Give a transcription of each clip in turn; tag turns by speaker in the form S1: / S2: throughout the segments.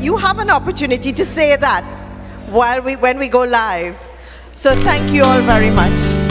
S1: you have an opportunity to say that when we go live. So thank you all very much.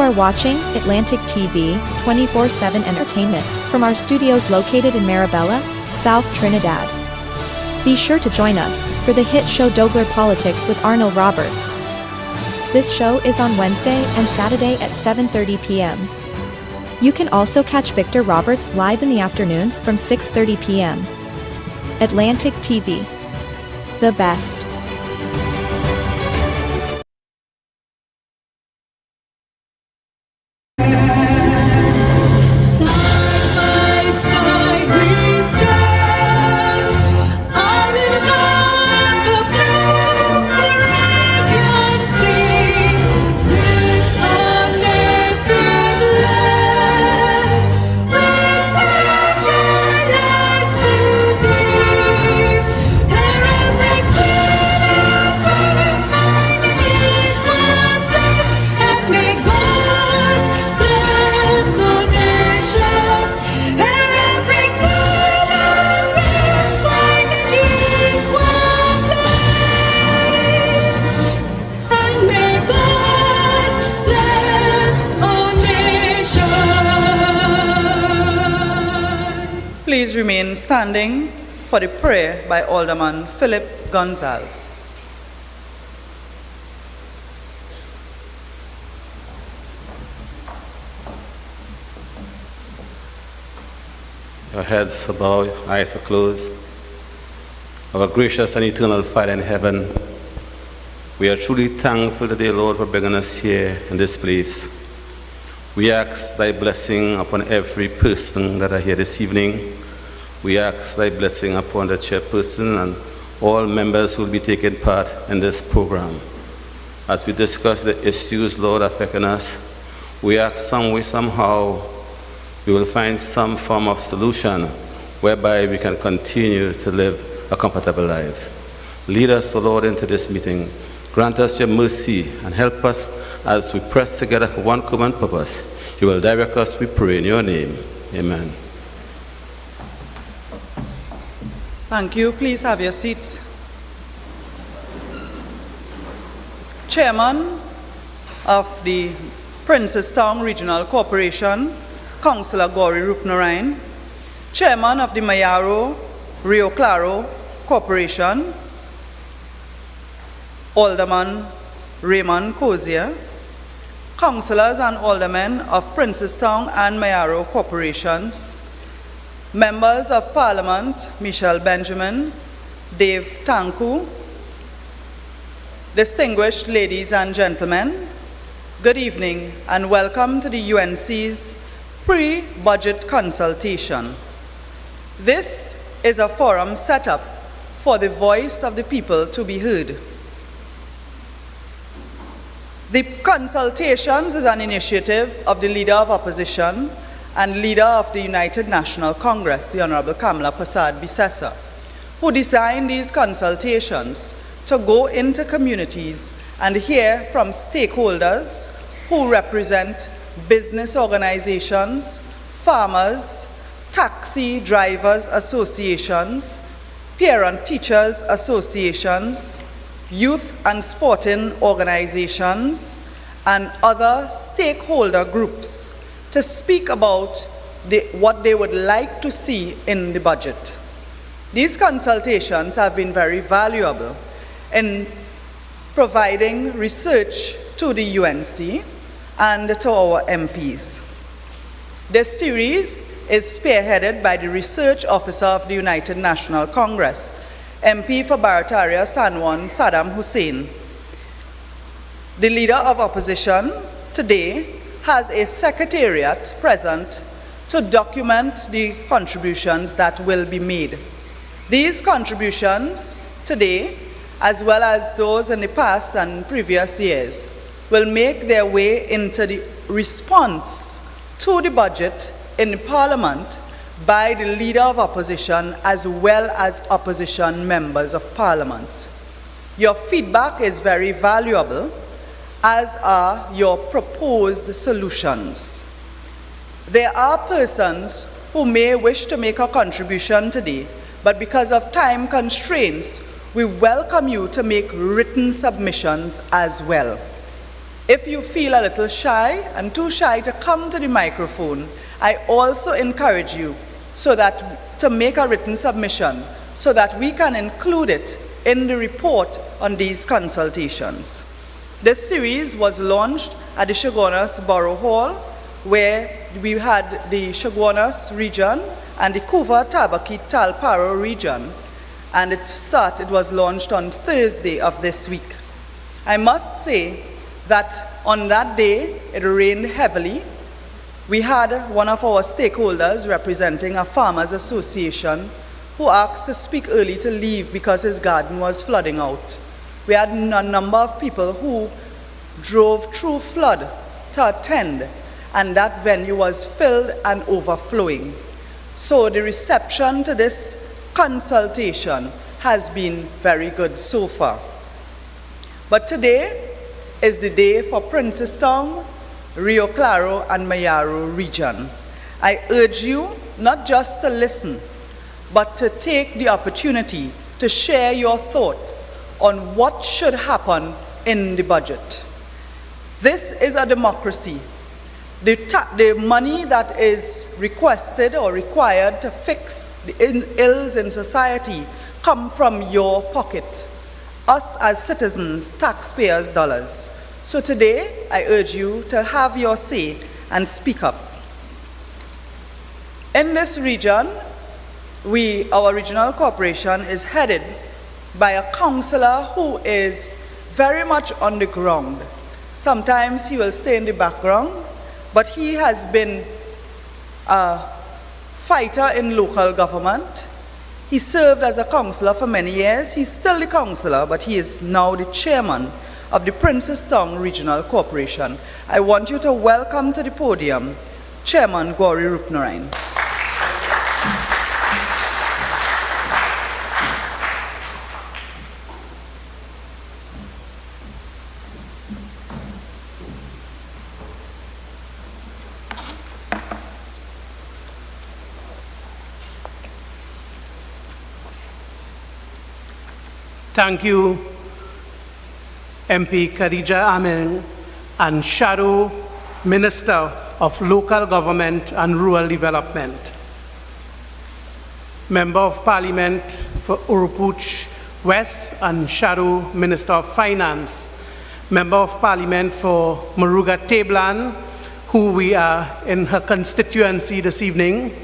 S2: are watching Atlantic TV 24/7 Entertainment from our studios located in Marabella, South Trinidad. Be sure to join us for the hit show Dogler Politics with Arnold Roberts. This show is on Wednesday and Saturday at 7:30 p.m. You can also catch Victor Roberts live in the afternoons from 6:30 p.m. Atlantic TV. The best.
S3: Please remain standing for the prayer by Alderman Philip Gonzalez.
S4: Your heads are bowed, eyes are closed. Our gracious and eternal Father in heaven, we are truly thankful today, Lord, for bringing us here in this place. We ask thy blessing upon every person that are here this evening. We ask thy blessing upon the chairperson and all members who will be taking part in this program. As we discuss the issues, Lord, affecting us, we ask some way, somehow, we will find some form of solution whereby we can continue to live a comfortable life. Lead us, O Lord, into this meeting. Grant us your mercy and help us as we press together for one common purpose. You will direct us, we pray, in your name. Amen.
S3: Thank you. Please have your seats. Chairman of the Princestown Regional Corporation, Councillor Gori Rupnarain. Chairman of the Mayaro Rio Claro Corporation, Alderman Raymond Cozier. Councillors and aldermen of Princestown and Mayaro Corporations. Members of Parliament, Michelle Benjamin, Dave Tanku. Distinguished ladies and gentlemen, good evening and welcome to the UNC's Pre Budget Consultation. This is a forum set up for the voice of the people to be heard. The consultations is an initiative of the Leader of Opposition and Leader of the United National Congress, the Honorable Kamala Persad-Bissessar, who designed these consultations to go into communities and hear from stakeholders who represent business organizations, farmers, taxi drivers associations, parent teachers associations, youth and sporting organizations, and other stakeholder groups to speak about what they would like to see in the budget. These consultations have been very valuable in providing research to the UNC and to our MPs. This series is spearheaded by the Research Officer of the United National Congress, MP for Barataria San Juan, Saddam Hussein. The Leader of Opposition today has a secretariat present to document the contributions that will be made. These contributions today, as well as those in the past and previous years, will make their way into the response to the budget in Parliament by the Leader of Opposition as well as opposition members of Parliament. Your feedback is very valuable, as are your proposed solutions. There are persons who may wish to make a contribution today, but because of time constraints, we welcome you to make written submissions as well. If you feel a little shy and too shy to come to the microphone, I also encourage you to make a written submission so that we can include it in the report on these consultations. This series was launched at the Chaguanas Borough Hall, where we had the Chaguanas region and the Couva Tabaki Talparo region, and it was launched on Thursday of this week. I must say that on that day it rained heavily. We had one of our stakeholders representing a farmers association who asked to speak early to leave because his garden was flooding out. We had a number of people who drove through flood to attend, and that venue was filled and overflowing. So the reception to this consultation has been very good so far. But today is the day for Princestown, Rio Claro, and Mayaro region. I urge you not just to listen, but to take the opportunity to share your thoughts on what should happen in the budget. This is a democracy. The money that is requested or required to fix the ills in society come from your pocket, us as citizens, taxpayers' dollars. So today, I urge you to have your say and speak up. In this region, our regional corporation is headed by a councillor who is very much on the ground. Sometimes he will stay in the background, but he has been a fighter in local government. He served as a councillor for many years. He's still the councillor, but he is now the chairman of the Princestown Regional Corporation. I want you to welcome to the podium Chairman Gauri Rupnarayan.
S5: Thank you, MP Khadija Amin and Shadow Minister of Local Government and Rural Development. Member of Parliament for Urupuch West and Shadow Minister of Finance. Member of Parliament for Maruga Tableland, who we are in her constituency this evening.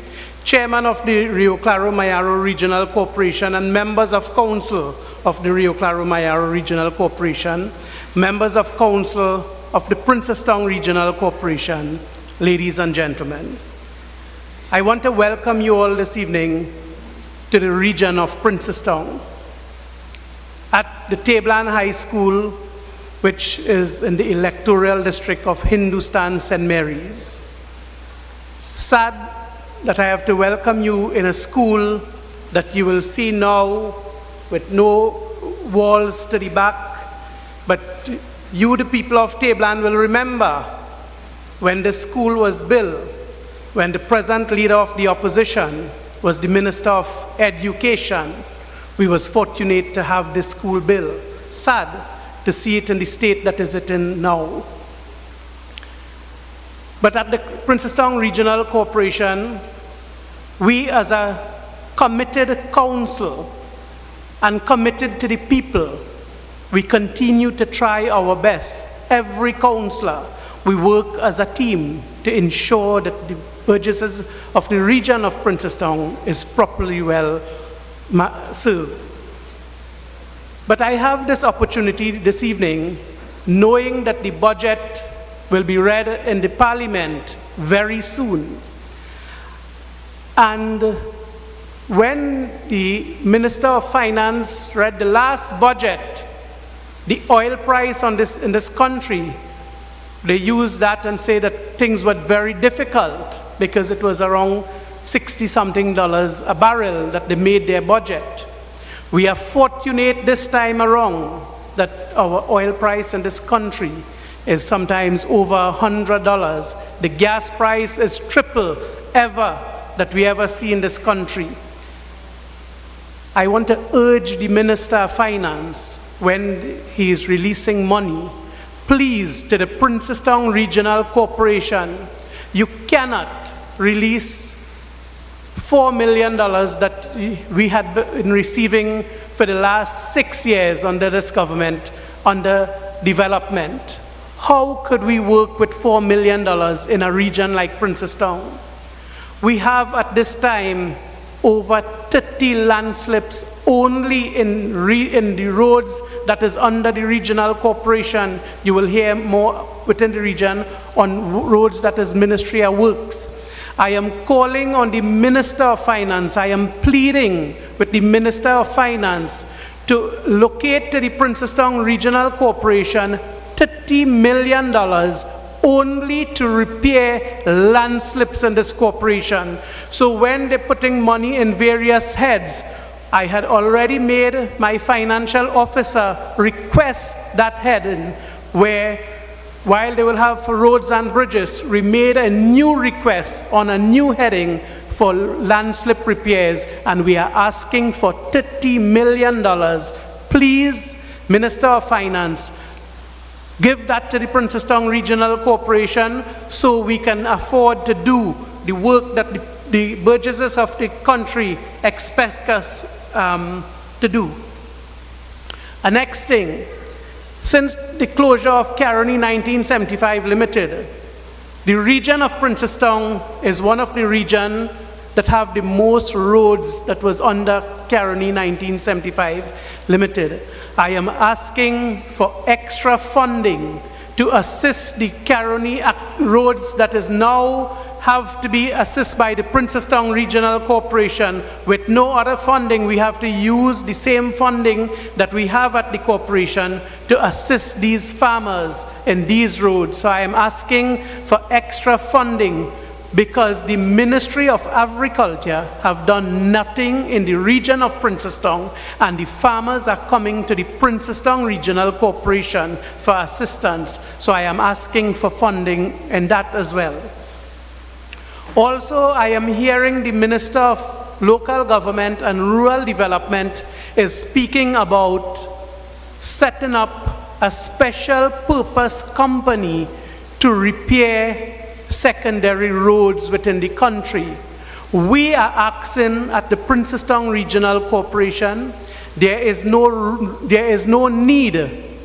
S5: Chairman of the Rio Claro Mayaro Regional Corporation and members of council of the Rio Claro Mayaro Regional Corporation, members of council of the Princestown Regional Corporation, ladies and gentlemen. I want to welcome you all this evening to the region of Princestown. At the Tableland High School, which is in the electoral district of Hindustan St. Mary's. Sad that I have to welcome you in a school that you will see now with no walls to the back, but you, the people of Tableland, will remember when the school was built, when the present leader of the opposition was the Minister of Education. We was fortunate to have this school built. Sad to see it in the state that is it in now. But at the Princestown Regional Corporation, we as a committed council and committed to the people, we continue to try our best. Every councillor, we work as a team to ensure that the burgesses of the region of Princestown is properly well served. But I have this opportunity this evening, knowing that the budget will be read in the Parliament very soon. And when the Minister of Finance read the last budget, the oil price in this country, they used that and say that things were very difficult because it was around $60-something a barrel that they made their budget. We are fortunate this time around that our oil price in this country is sometimes over $100. The gas price is triple ever that we ever see in this country. I want to urge the Minister of Finance, when he is releasing money, please, to the Princestown Regional Corporation, you cannot release $4 million that we had been receiving for the last 6 years under this government, under development. How could we work with $4 million in a region like Princestown? We have at this time over 30 landslips only in the roads that is under the regional corporation. You will hear more within the region on roads that is Ministry of Works. I am calling on the Minister of Finance, I am pleading with the Minister of Finance to locate to the Princestown Regional Corporation $30 million only to repair landslips in this corporation. So when they're putting money in various heads, I had already made my financial officer request that heading where, while they will have for roads and bridges, we made a new request on a new heading for landslip repairs, and we are asking for $30 million. Please, Minister of Finance, give that to the Princestown Regional Corporation so we can afford to do the work that the burgesses of the country expect us to do. A next thing, since the closure of Caroni 1975 Limited, the region of Princestown is one of the regions that have the most roads that was under Caroni 1975 Limited. I am asking for extra funding to assist the Caroni roads that is now have to be assisted by the Princestown Regional Corporation. With no other funding, we have to use the same funding that we have at the corporation to assist these farmers in these roads. So I am asking for extra funding because the Ministry of Agriculture have done nothing in the region of Princestown, and the farmers are coming to the Princestown Regional Corporation for assistance. So I am asking for funding in that as well. Also, I am hearing the Minister of Local Government and Rural Development is speaking about setting up a special purpose company to repair secondary roads within the country. We are asking at the Princestown Regional Corporation, there is no need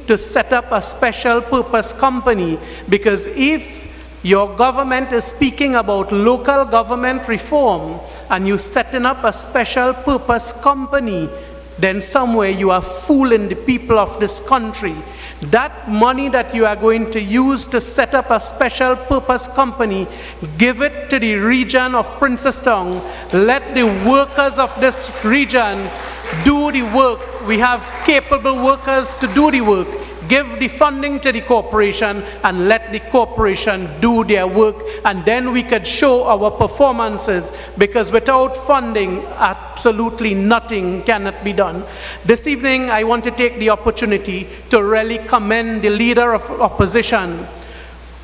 S5: to set up a special purpose company, because if your government is speaking about local government reform and you're setting up a special purpose company, then somewhere you are fooling the people of this country. That money that you are going to use to set up a special purpose company, give it to the region of Princestown. Let the workers of this region do the work. We have capable workers to do the work. Give the funding to the corporation and let the corporation do their work, and then we could show our performances, because without funding, absolutely nothing cannot be done. This evening, I want to take the opportunity to really commend the Leader of Opposition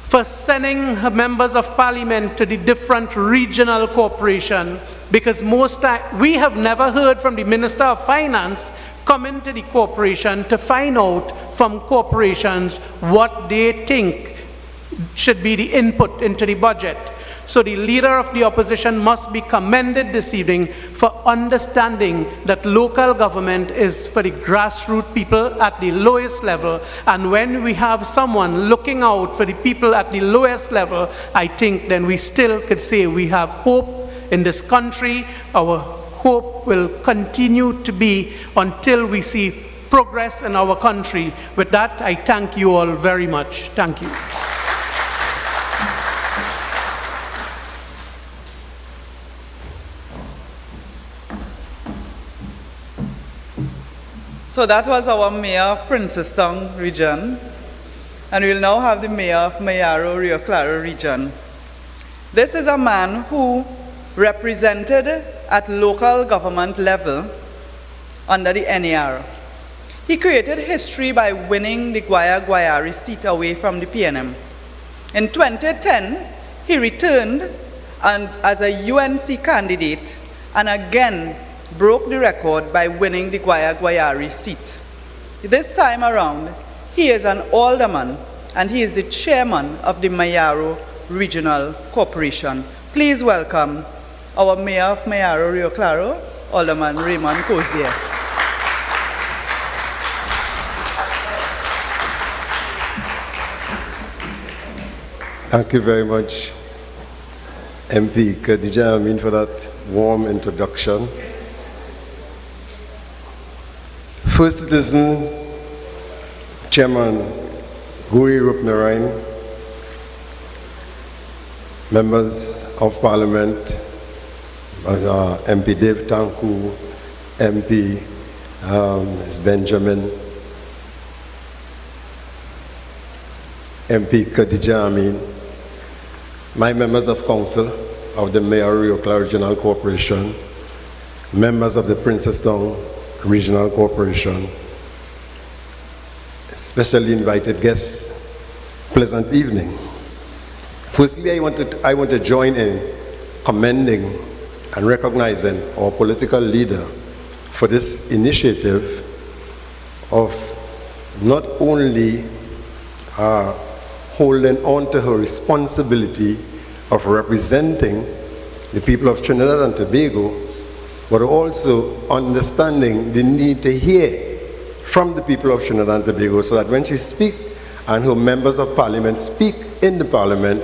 S5: for sending her members of parliament to the different regional corporation, because we have never heard from the Minister of Finance come into the corporation to find out from corporations what they think should be the input into the budget. So the Leader of the Opposition must be commended this evening for understanding that local government is for the grassroots people at the lowest level. And when we have someone looking out for the people at the lowest level, I think then we still could say we have hope in this country. Our hope will continue to be until we see progress in our country. With that, I thank you all very much. Thank you.
S3: So that was our Mayor of Princestown region, and we'll now have the Mayor of Mayaro Rio Claro region. This is a man who represented at local government level under the NAR. He created history by winning the Guayari seat away from the PNM. In 2010, he returned as a UNC candidate and again broke the record by winning the Guayari seat. This time around, he is an alderman and he is the chairman of the Mayaro Regional Corporation. Please welcome our Mayor of Mayaro, Rio Claro, Alderman Raymond Cozier.
S6: Thank you very much, MP Khadija Amin, for that warm introduction. First Citizen Chairman Guri Rupnarain, members of Parliament, MP Dave Tanku, MP Ms. Benjamin, MP Khadija Amin, my members of council of the Mayaro Rio Claro Regional Corporation, members of the Princestown Regional Corporation, specially invited guests, pleasant evening. Firstly, I want to join in commending and recognizing our political leader for this initiative of not only holding on to her responsibility of representing the people of Trinidad and Tobago, but also understanding the need to hear from the people of Trinidad and Tobago, so that when she speaks and her members of parliament speak in the parliament,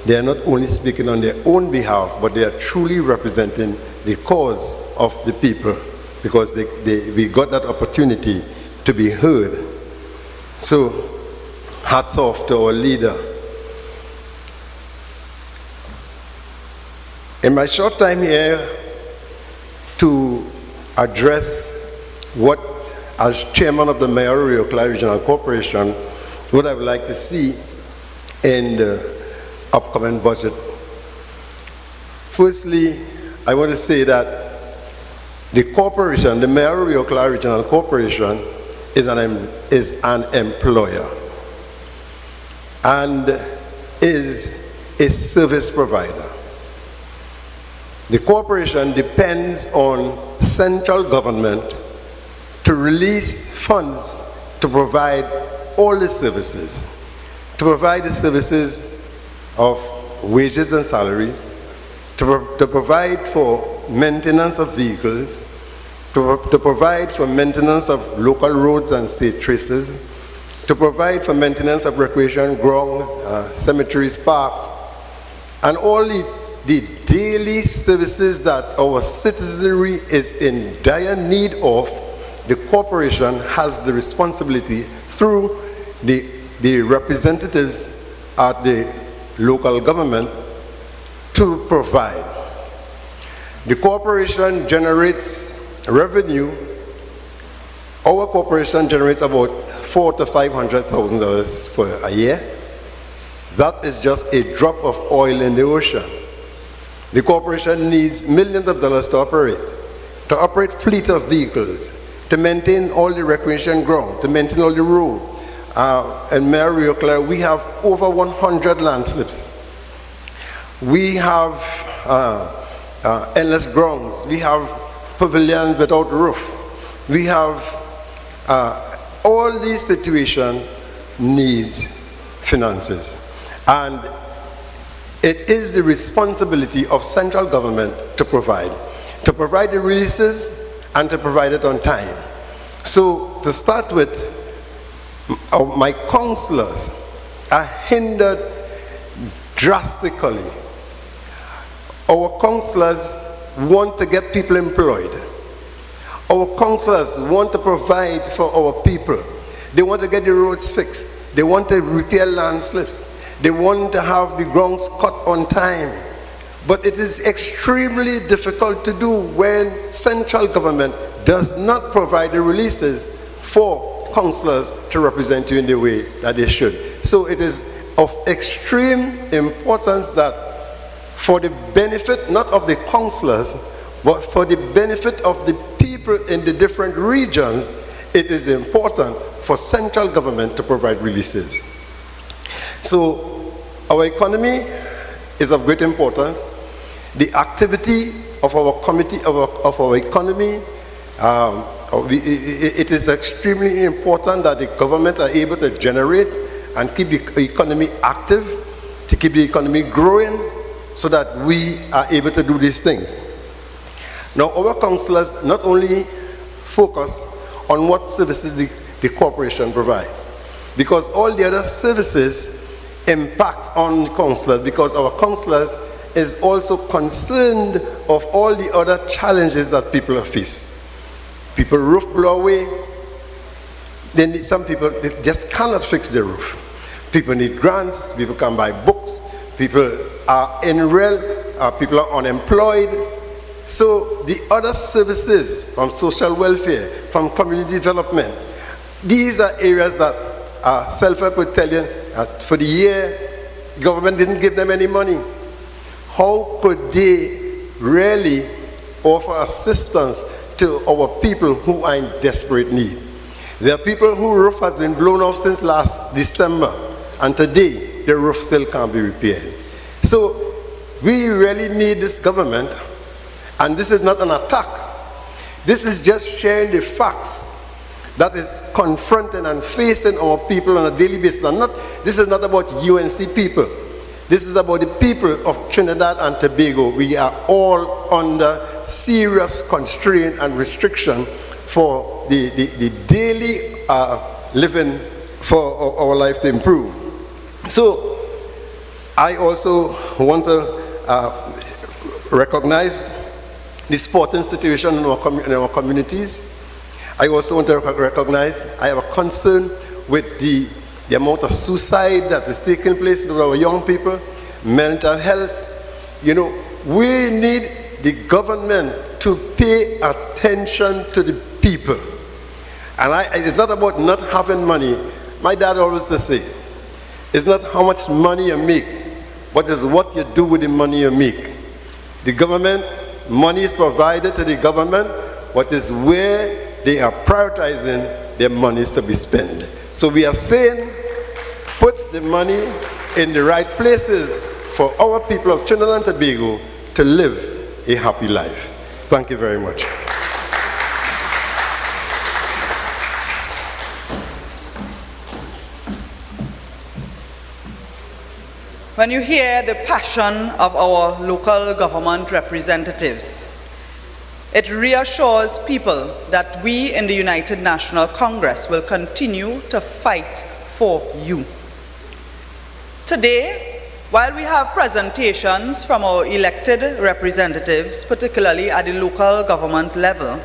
S6: they are not only speaking on their own behalf, but they are truly representing the cause of the people, because we got that opportunity to be heard. So, hats off to our leader. In my short time here to address what, as chairman of the Mayaro Rio Claro Regional Corporation, what I would like to see in the upcoming budget. Firstly, I want to say that the corporation, the Mayaro Rio Claro Regional Corporation, is an employer and is a service provider. The corporation depends on central government to release funds to provide all the services, to provide the services of wages and salaries, to provide for maintenance of vehicles, to provide for maintenance of local roads and state traces, to provide for maintenance of recreation grounds, cemeteries, parks, and all the daily services that our citizenry is in dire need of. The corporation has the responsibility through the representatives at the local government to provide. The corporation generates revenue. Our corporation generates about $400,000 to $500,000 for a year. That is just a drop of oil in the ocean. The corporation needs millions of dollars to operate fleet of vehicles, to maintain all the recreation ground, to maintain all the road. In Mayaro Rio Claro, we have over 100 landslips. We have endless grounds. We have pavilions without roof. We have all these situations need finances. And it is the responsibility of central government to provide the releases and to provide it on time. So to start with, my councillors are hindered drastically. Our councillors want to get people employed. Our councillors want to provide for our people. They want to get the roads fixed. They want to repair landslips. They want to have the grounds cut on time. But it is extremely difficult to do when central government does not provide the releases for councillors to represent you in the way that they should. So it is of extreme importance that for the benefit not of the councillors, but for the benefit of the people in the different regions, it is important for central government to provide releases. So our economy is of great importance. The activity of our committee, of our economy, it is extremely important that the government are able to generate and keep the economy active, to keep the economy growing, so that we are able to do these things. Now, our councillors not only focus on what services the corporation provide, because all the other services impact on the councillors, because our councillors is also concerned of all the other challenges that people face. People roof blow away, then some people they just cannot fix their roof. People need grants, people can buy books, people are people are unemployed. So the other services from social welfare, from community development, these are areas that self-help would tell you that for the year, government didn't give them any money. How could they really offer assistance to our people who are in desperate need? There are people whose roof has been blown off since last December, and today the roof still can't be repaired. So we really need this government, and this is not an attack. This is just sharing the facts that is confronting and facing our people on a daily basis. And this is not about UNC people. This is about the people of Trinidad and Tobago. We are all under serious constraint and restriction for the daily living for our life to improve. So I also want to recognize the sporting situation in our communities. I also want to recognize, I have a concern with the amount of suicide that is taking place with our young people, mental health. You know, we need the government to pay attention to the people. And it's not about not having money. My dad always used to say, it's not how much money you make, but it's what you do with the money you make. The government, money is provided to the government, but it's where they are prioritizing their monies to be spent. So we are saying, put the money in the right places for our people of Trinidad and Tobago to live a happy life. Thank you very much.
S3: When you hear the passion of our local government representatives, it reassures people that we in the United National Congress will continue to fight for you. Today, while we have presentations from our elected representatives, particularly at the local government level,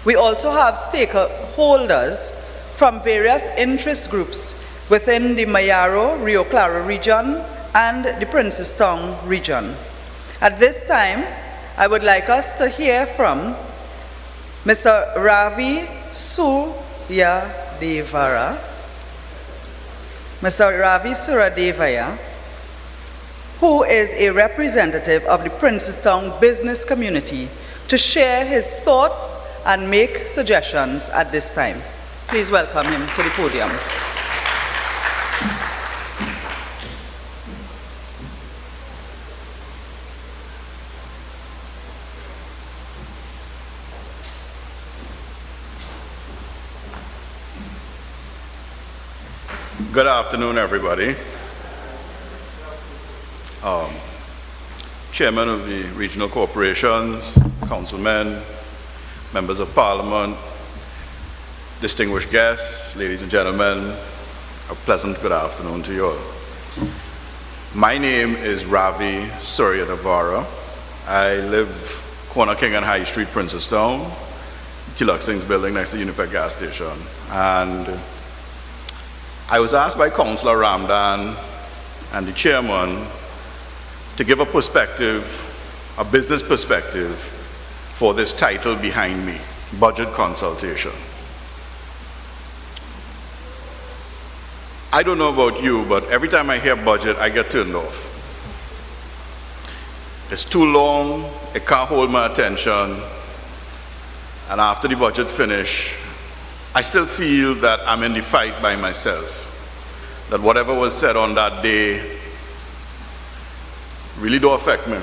S3: we also have stakeholders from various interest groups within the Mayaro-Rio Claro region and the Princestown region. At this time, I would like us to hear from Mr. Ravi Suryadevara, who is a representative of the Princestown business community, to share his thoughts and make suggestions at this time. Please welcome him to the podium.
S7: Good afternoon, everybody. Chairman of the regional corporations, councilmen, members of parliament, distinguished guests, ladies and gentlemen, a pleasant good afternoon to you all. My name is Ravi Suryadevara. I live corner King and High Street, Princestown, Tilak Singh's building next to Unipec gas station. And I was asked by Councillor Ramdan and the chairman to give a perspective, a business perspective, for this title behind me, Budget Consultation. I don't know about you, but every time I hear budget, I get turned off. It's too long, it can't hold my attention, and after the budget finish, I still feel that I'm in the fight by myself, that whatever was said on that day really don't affect me.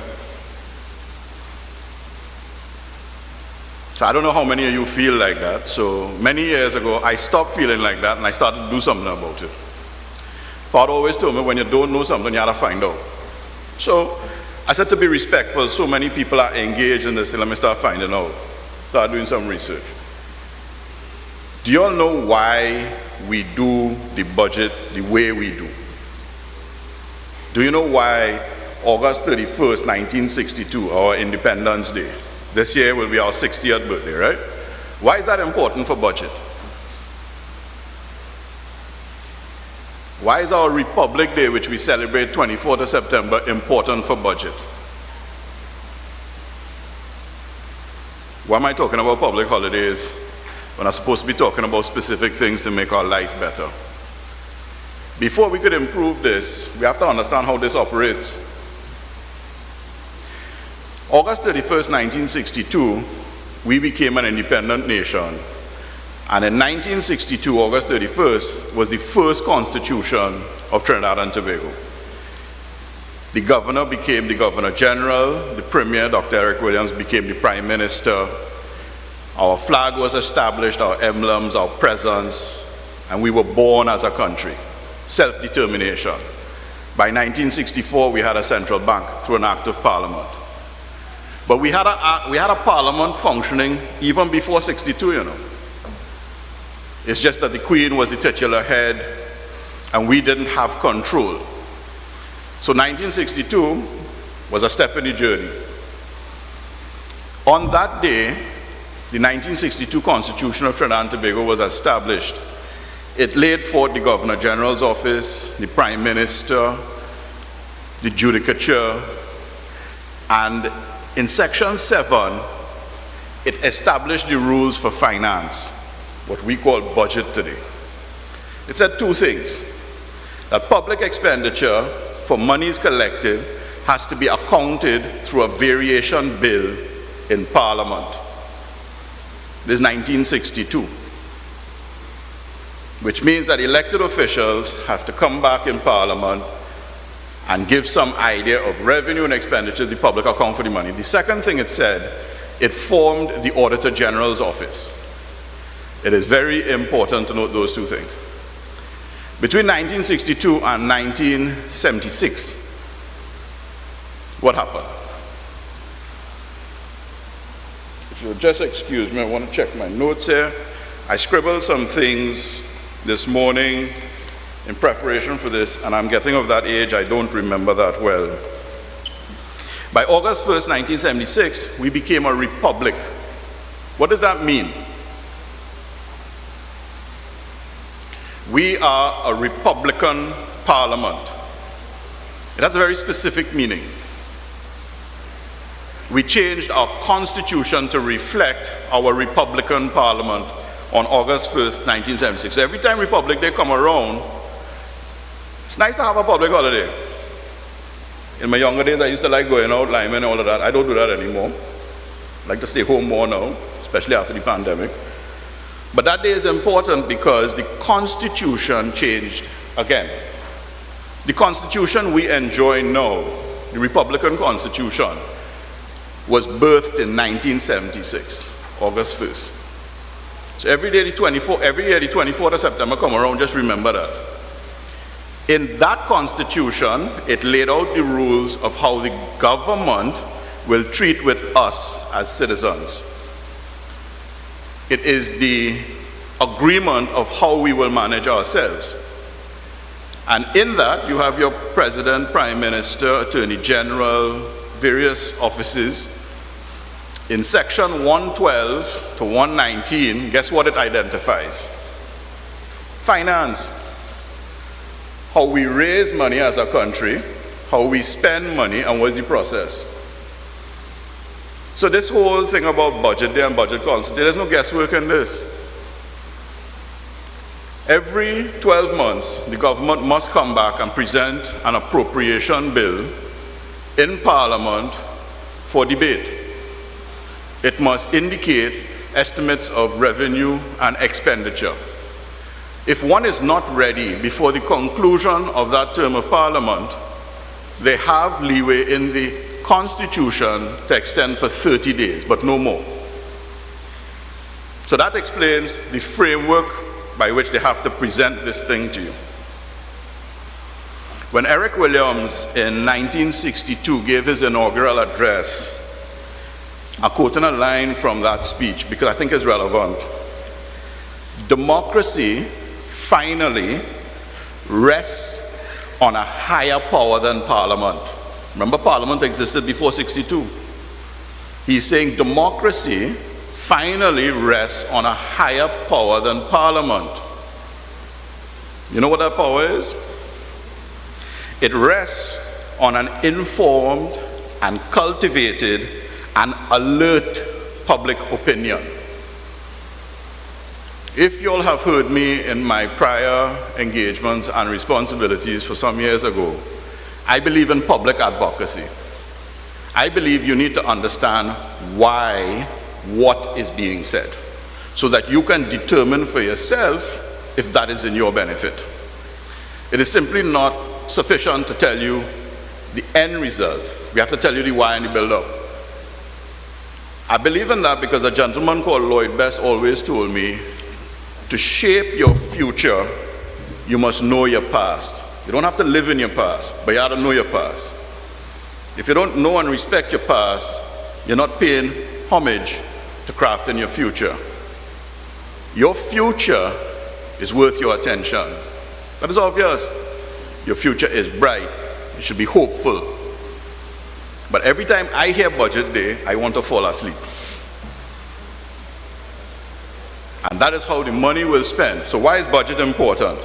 S7: So I don't know how many of you feel like that. So many years ago, I stopped feeling like that and I started to do something about it. Father always told me, when you don't know something, you have to find out. So I said, to be respectful, so many people are engaged in this, let me start finding out. Start doing some research. Do you all know why we do the budget the way we do? Do you know why August 31st, 1962, our Independence Day, this year will be our 60th birthday, right? Why is that important for budget? Why is our Republic Day, which we celebrate 24th of September, important for budget? Why am I talking about public holidays when I'm supposed to be talking about specific things to make our life better? Before we could improve this, we have to understand how this operates. August 31st, 1962, we became an independent nation. And in 1962, August 31st, was the first constitution of Trinidad and Tobago. The governor became the Governor General, the Premier, Dr. Eric Williams, became the Prime Minister. Our flag was established, our emblems, our presence, and we were born as a country. Self-determination. By 1964, we had a central bank through an act of parliament. But we had a parliament functioning even before 62, you know. It's just that the Queen was the titular head and we didn't have control. So 1962 was a step in the journey. On that day, the 1962 Constitution of Trinidad and Tobago was established. It laid forth the Governor General's office, the Prime Minister, the Judicature, and in Section 7, it established the rules for finance, what we call budget today. It said two things: that public expenditure for monies collected has to be accounted through a variation bill in Parliament. This is 1962, which means that elected officials have to come back in Parliament and give some idea of revenue and expenditure, the public account for the money. The second thing it said, it formed the Auditor General's office. It is very important to note those two things. Between 1962 and 1976, what happened? If you'll just excuse me, I want to check my notes here. I scribbled some things this morning in preparation for this, and I'm getting of that age, I don't remember that well. By August 1st, 1976, we became a republic. What does that mean? We are a Republican Parliament. It has a very specific meaning. We changed our Constitution to reflect our Republican Parliament on August 1st, 1976. So every time Republic Day come around, it's nice to have a public holiday. In my younger days, I used to like going out, Lyman and all of that. I don't do that anymore. I like to stay home more now, especially after the pandemic. But that day is important because the Constitution changed again. The Constitution we enjoy now, the Republican Constitution, was birthed in 1976, August 1st. So every year the 24th of September come around, just remember that. In that Constitution, it laid out the rules of how the government will treat with us as citizens. It is the agreement of how we will manage ourselves. And in that, you have your President, Prime Minister, Attorney General, various offices. In Section 112 to 119, guess what it identifies? Finance. How we raise money as a country, how we spend money, and what's the process. So this whole thing about budget day and budget consultation, there's no guesswork in this. Every 12 months, the government must come back and present an appropriation bill in Parliament for debate. It must indicate estimates of revenue and expenditure. If one is not ready before the conclusion of that term of Parliament, they have leeway in the Constitution to extend for 30 days, but no more. So that explains the framework by which they have to present this thing to you. When Eric Williams in 1962 gave his inaugural address, I'm quoting a line from that speech because I think it's relevant. Democracy finally rests on a higher power than Parliament. Remember, Parliament existed before 62. He's saying democracy finally rests on a higher power than Parliament. You know what that power is? It rests on an informed and cultivated and alert public opinion. If you all have heard me in my prior engagements and responsibilities for some years ago, I believe in public advocacy. I believe you need to understand why what is being said, so that you can determine for yourself if that is in your benefit. It is simply not sufficient to tell you the end result. We have to tell you the why and the build-up. I believe in that because a gentleman called Lloyd Best always told me, to shape your future, you must know your past. You don't have to live in your past, but you have to know your past. If you don't know and respect your past, you're not paying homage to crafting your future. Your future is worth your attention. That is obvious. Your future is bright. You should be hopeful. But every time I hear budget day, I want to fall asleep. And that is how the money will spend. So why is budget important?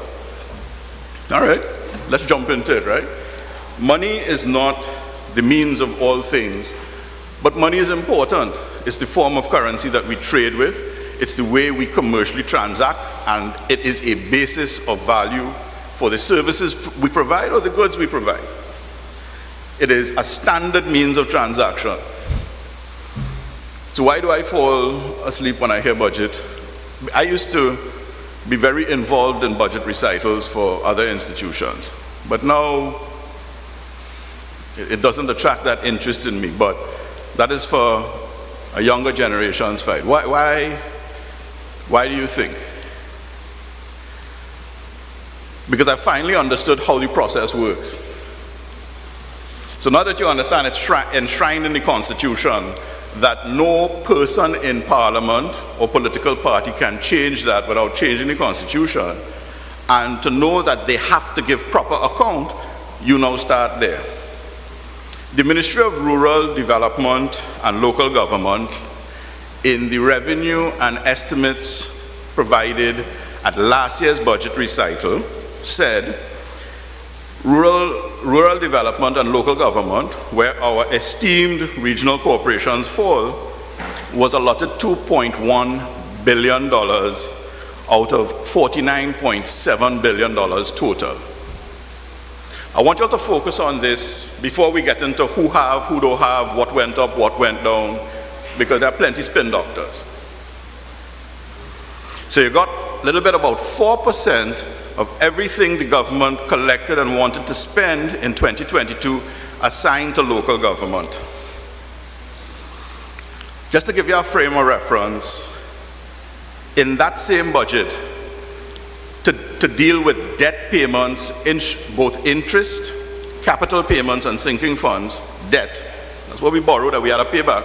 S7: All right, let's jump into it, right? Money is not the means of all things, but money is important. It's the form of currency that we trade with. It's the way we commercially transact, and it is a basis of value for the services we provide or the goods we provide. It is a standard means of transaction. So why do I fall asleep when I hear budget? I used to be very involved in budget recitals for other institutions, but now it doesn't attract that interest in me, but that is for a younger generation's fight. Why do you think? Because I finally understood how the process works. So now that you understand it's enshrined in the Constitution that no person in Parliament or political party can change that without changing the Constitution, and to know that they have to give proper account, you now start there. The Ministry of Rural Development and Local Government, in the revenue and estimates provided at last year's budget recital, said rural development and local government, where our esteemed regional corporations fall, was allotted $2.1 billion out of $49.7 billion total. I want you all to focus on this before we get into who have, who don't have, what went up, what went down, because there are plenty spin doctors. So you got a little bit about 4% of everything the government collected and wanted to spend in 2022 assigned to local government. Just to give you a frame of reference, in that same budget, to deal with debt payments, both interest, capital payments, and sinking funds, debt, that's what we borrowed that we had to pay back,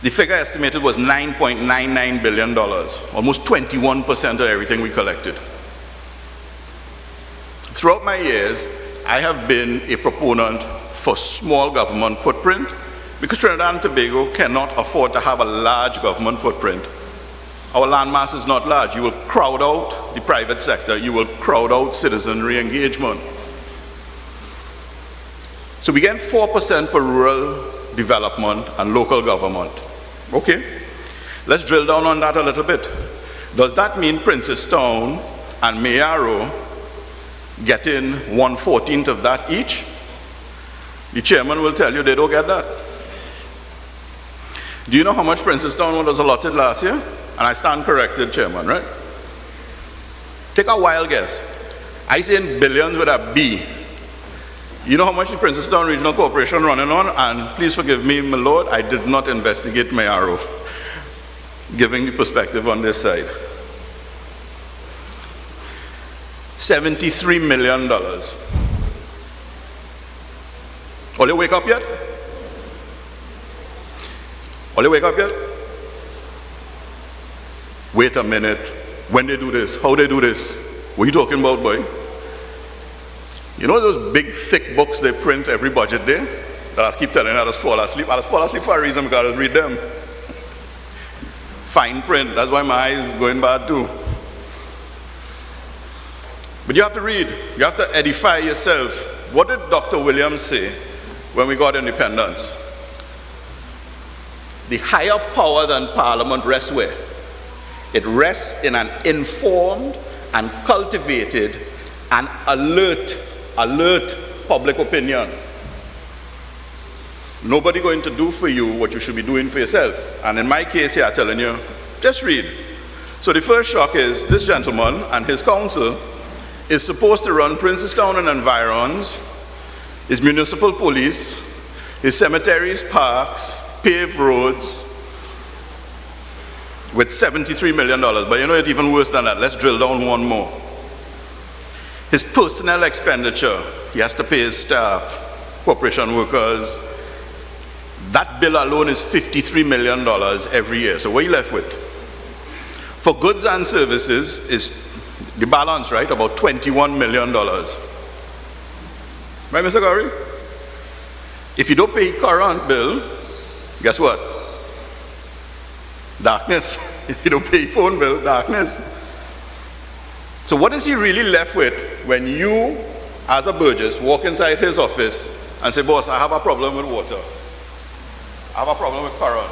S7: the figure estimated was $9.99 billion, almost 21% of everything we collected. Throughout my years, I have been a proponent for small government footprint because Trinidad and Tobago cannot afford to have a large government footprint. Our landmass is not large. You will crowd out the private sector. You will crowd out citizenry engagement. So we get 4% for rural development and local government. Okay, let's drill down on that a little bit. Does that mean Princestown and Mayaro getting 1/14 of that each? The chairman will tell you they don't get that. Do you know how much Princestown was allotted last year? And I stand corrected, chairman, right? Take a wild guess. I say in billions with a B. You know how much the Princestown Regional Corporation running on? And please forgive me, my lord, I did not investigate Mayaro, giving the perspective on this side. $73 million. All you wake up yet? All you wake up yet? Wait a minute. When they do this, how they do this? What are you talking about, boy? You know those big, thick books they print every budget day? That I keep telling you, I just fall asleep. I just fall asleep for a reason because I just read them. Fine print, that's why my eyes is going bad too. But you have to read, you have to edify yourself. What did Dr. Williams say when we got independence? The higher power than Parliament rests where? It rests in an informed and cultivated and alert public opinion. Nobody going to do for you what you should be doing for yourself. And in my case here, I'm telling you, just read. So the first shock is this gentleman and his council is supposed to run Princestown and environs, his municipal police, his cemeteries, parks, paved roads, with $73 million. But you know it's even worse than that. Let's drill down one more. His personnel expenditure, he has to pay his staff, corporation workers. That bill alone is $53 million every year. So what are you left with? For goods and services is the balance, right? About $21 million. Right, Mr. Gowrie? If you don't pay current bill, guess what? Darkness. If you don't pay phone bill, darkness. So what is he really left with when you, as a Burgess, walk inside his office and say, boss, I have a problem with water. I have a problem with current.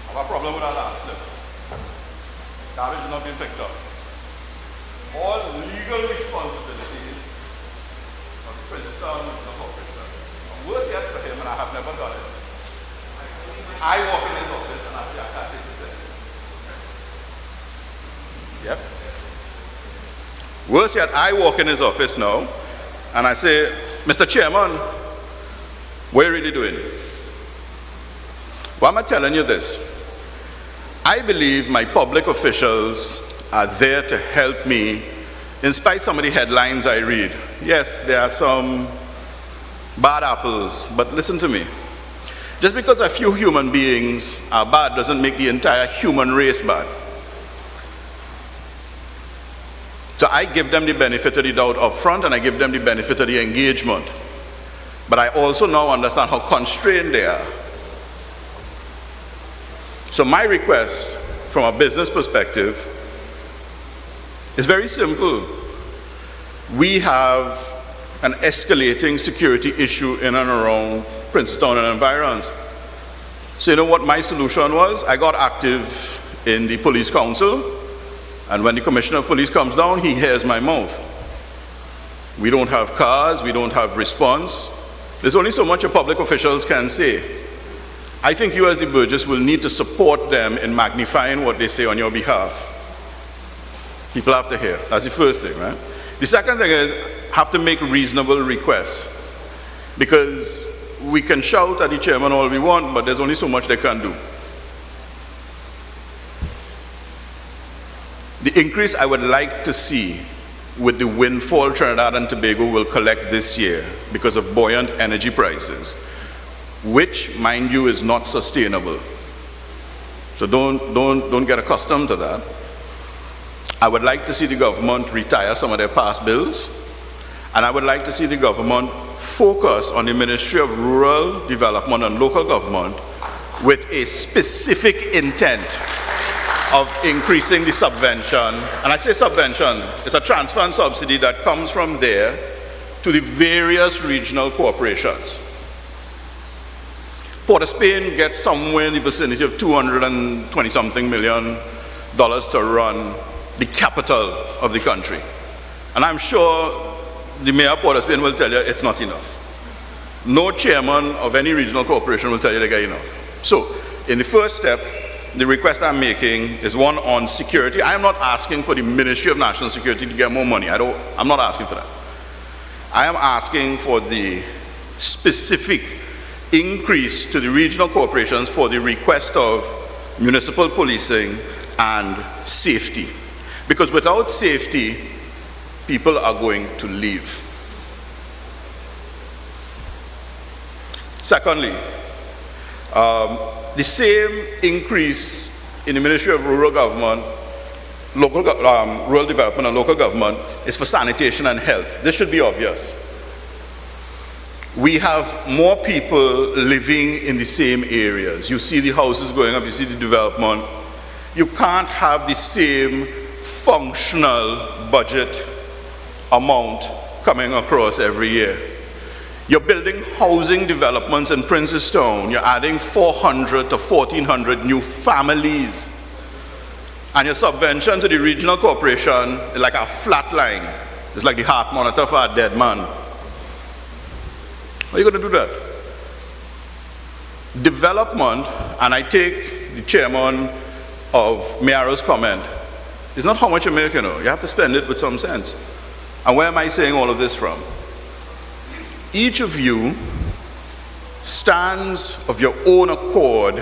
S7: I have a problem with alarm slips. Garbage is not being picked up. All legal responsibilities of the Princeton Corporation. Worse yet for him, and I have never done it. I walk in his office and I say, I can't take this in. Yep. Worse yet, I walk in his office now and I say, Mr. Chairman, what are you really doing? Why am I telling you this? I believe my public officials are there to help me, in spite of some of the headlines I read. Yes, there are some bad apples, but listen to me. Just because a few human beings are bad doesn't make the entire human race bad. So I give them the benefit of the doubt up front and I give them the benefit of the engagement. But I also now understand how constrained they are. So my request from a business perspective is very simple. We have an escalating security issue in and around Princeton and environs. So you know what my solution was? I got active in the police council, and when the commissioner of police comes down, he hears my mouth. We don't have cars, we don't have response. There's only so much your public officials can say. I think you as the Burgess will need to support them in magnifying what they say on your behalf. People have to hear. That's the first thing, right? The second thing is, have to make reasonable requests. Because we can shout at the chairman all we want, but there's only so much they can do. The increase I would like to see with the windfall Trinidad and Tobago will collect this year because of buoyant energy prices, which, mind you, is not sustainable. So don't get accustomed to that. I would like to see the government retire some of their past bills, and I would like to see the government focus on the Ministry of Rural Development and Local Government with a specific intent of increasing the subvention. And I say subvention, it's a transfer and subsidy that comes from there to the various regional corporations. Port of Spain gets somewhere in the vicinity of $220-something million to run the capital of the country. And I'm sure the mayor of Port of Spain will tell you it's not enough. No chairman of any regional corporation will tell you they get enough. So, in the first step, the request I'm making is one on security. I am not asking for the Ministry of National Security to get more money. I'm not asking for that. I am asking for the specific increase to the regional corporations for the request of municipal policing and safety. Because without safety, people are going to leave. Secondly, the same increase in the Ministry of Rural Government, Rural Development and Local Government is for sanitation and health. This should be obvious. We have more people living in the same areas. You see the houses going up, you see the development. You can't have the same functional budget amount coming across every year. You're building housing developments in Princestown. You're adding 400 to 1,400 new families. And your subvention to the regional corporation is like a flat line. It's like the heart monitor for a dead man. How are you going to do that? Development, and I take the chairman of Miaro's comment, is not how much you make, you know. You have to spend it with some sense. And where am I saying all of this from? Each of you stands of your own accord,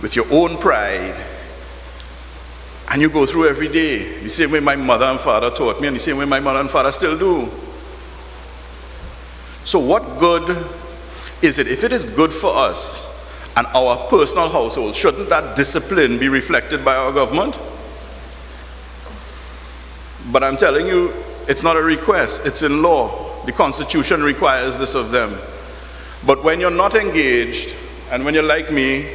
S7: with your own pride, and you go through every day the same way my mother and father taught me, and the same way my mother and father still do. So what good is it? If it is good for us and our personal household, shouldn't that discipline be reflected by our government? But I'm telling you, it's not a request, it's in law. The Constitution requires this of them. But when you're not engaged, and when you're like me,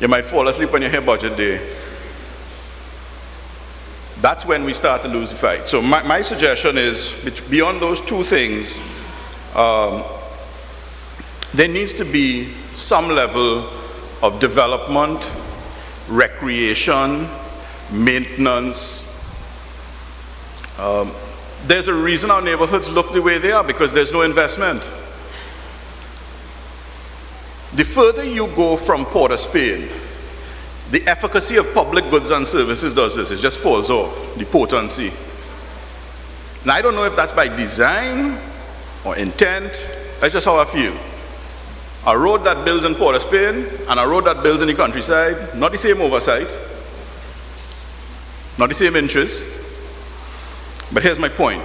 S7: you might fall asleep when you hear budget day. That's when we start to lose the fight. So my suggestion is, beyond those two things, there needs to be some level of development, recreation, maintenance. There's a reason our neighborhoods look the way they are, because there's no investment. The further you go from Port of Spain, the efficacy of public goods and services does this. It just falls off, the potency. Now, I don't know if that's by design or intent. That's just how I feel. A road that builds in Port of Spain and a road that builds in the countryside, not the same oversight, not the same interest. But here's my point.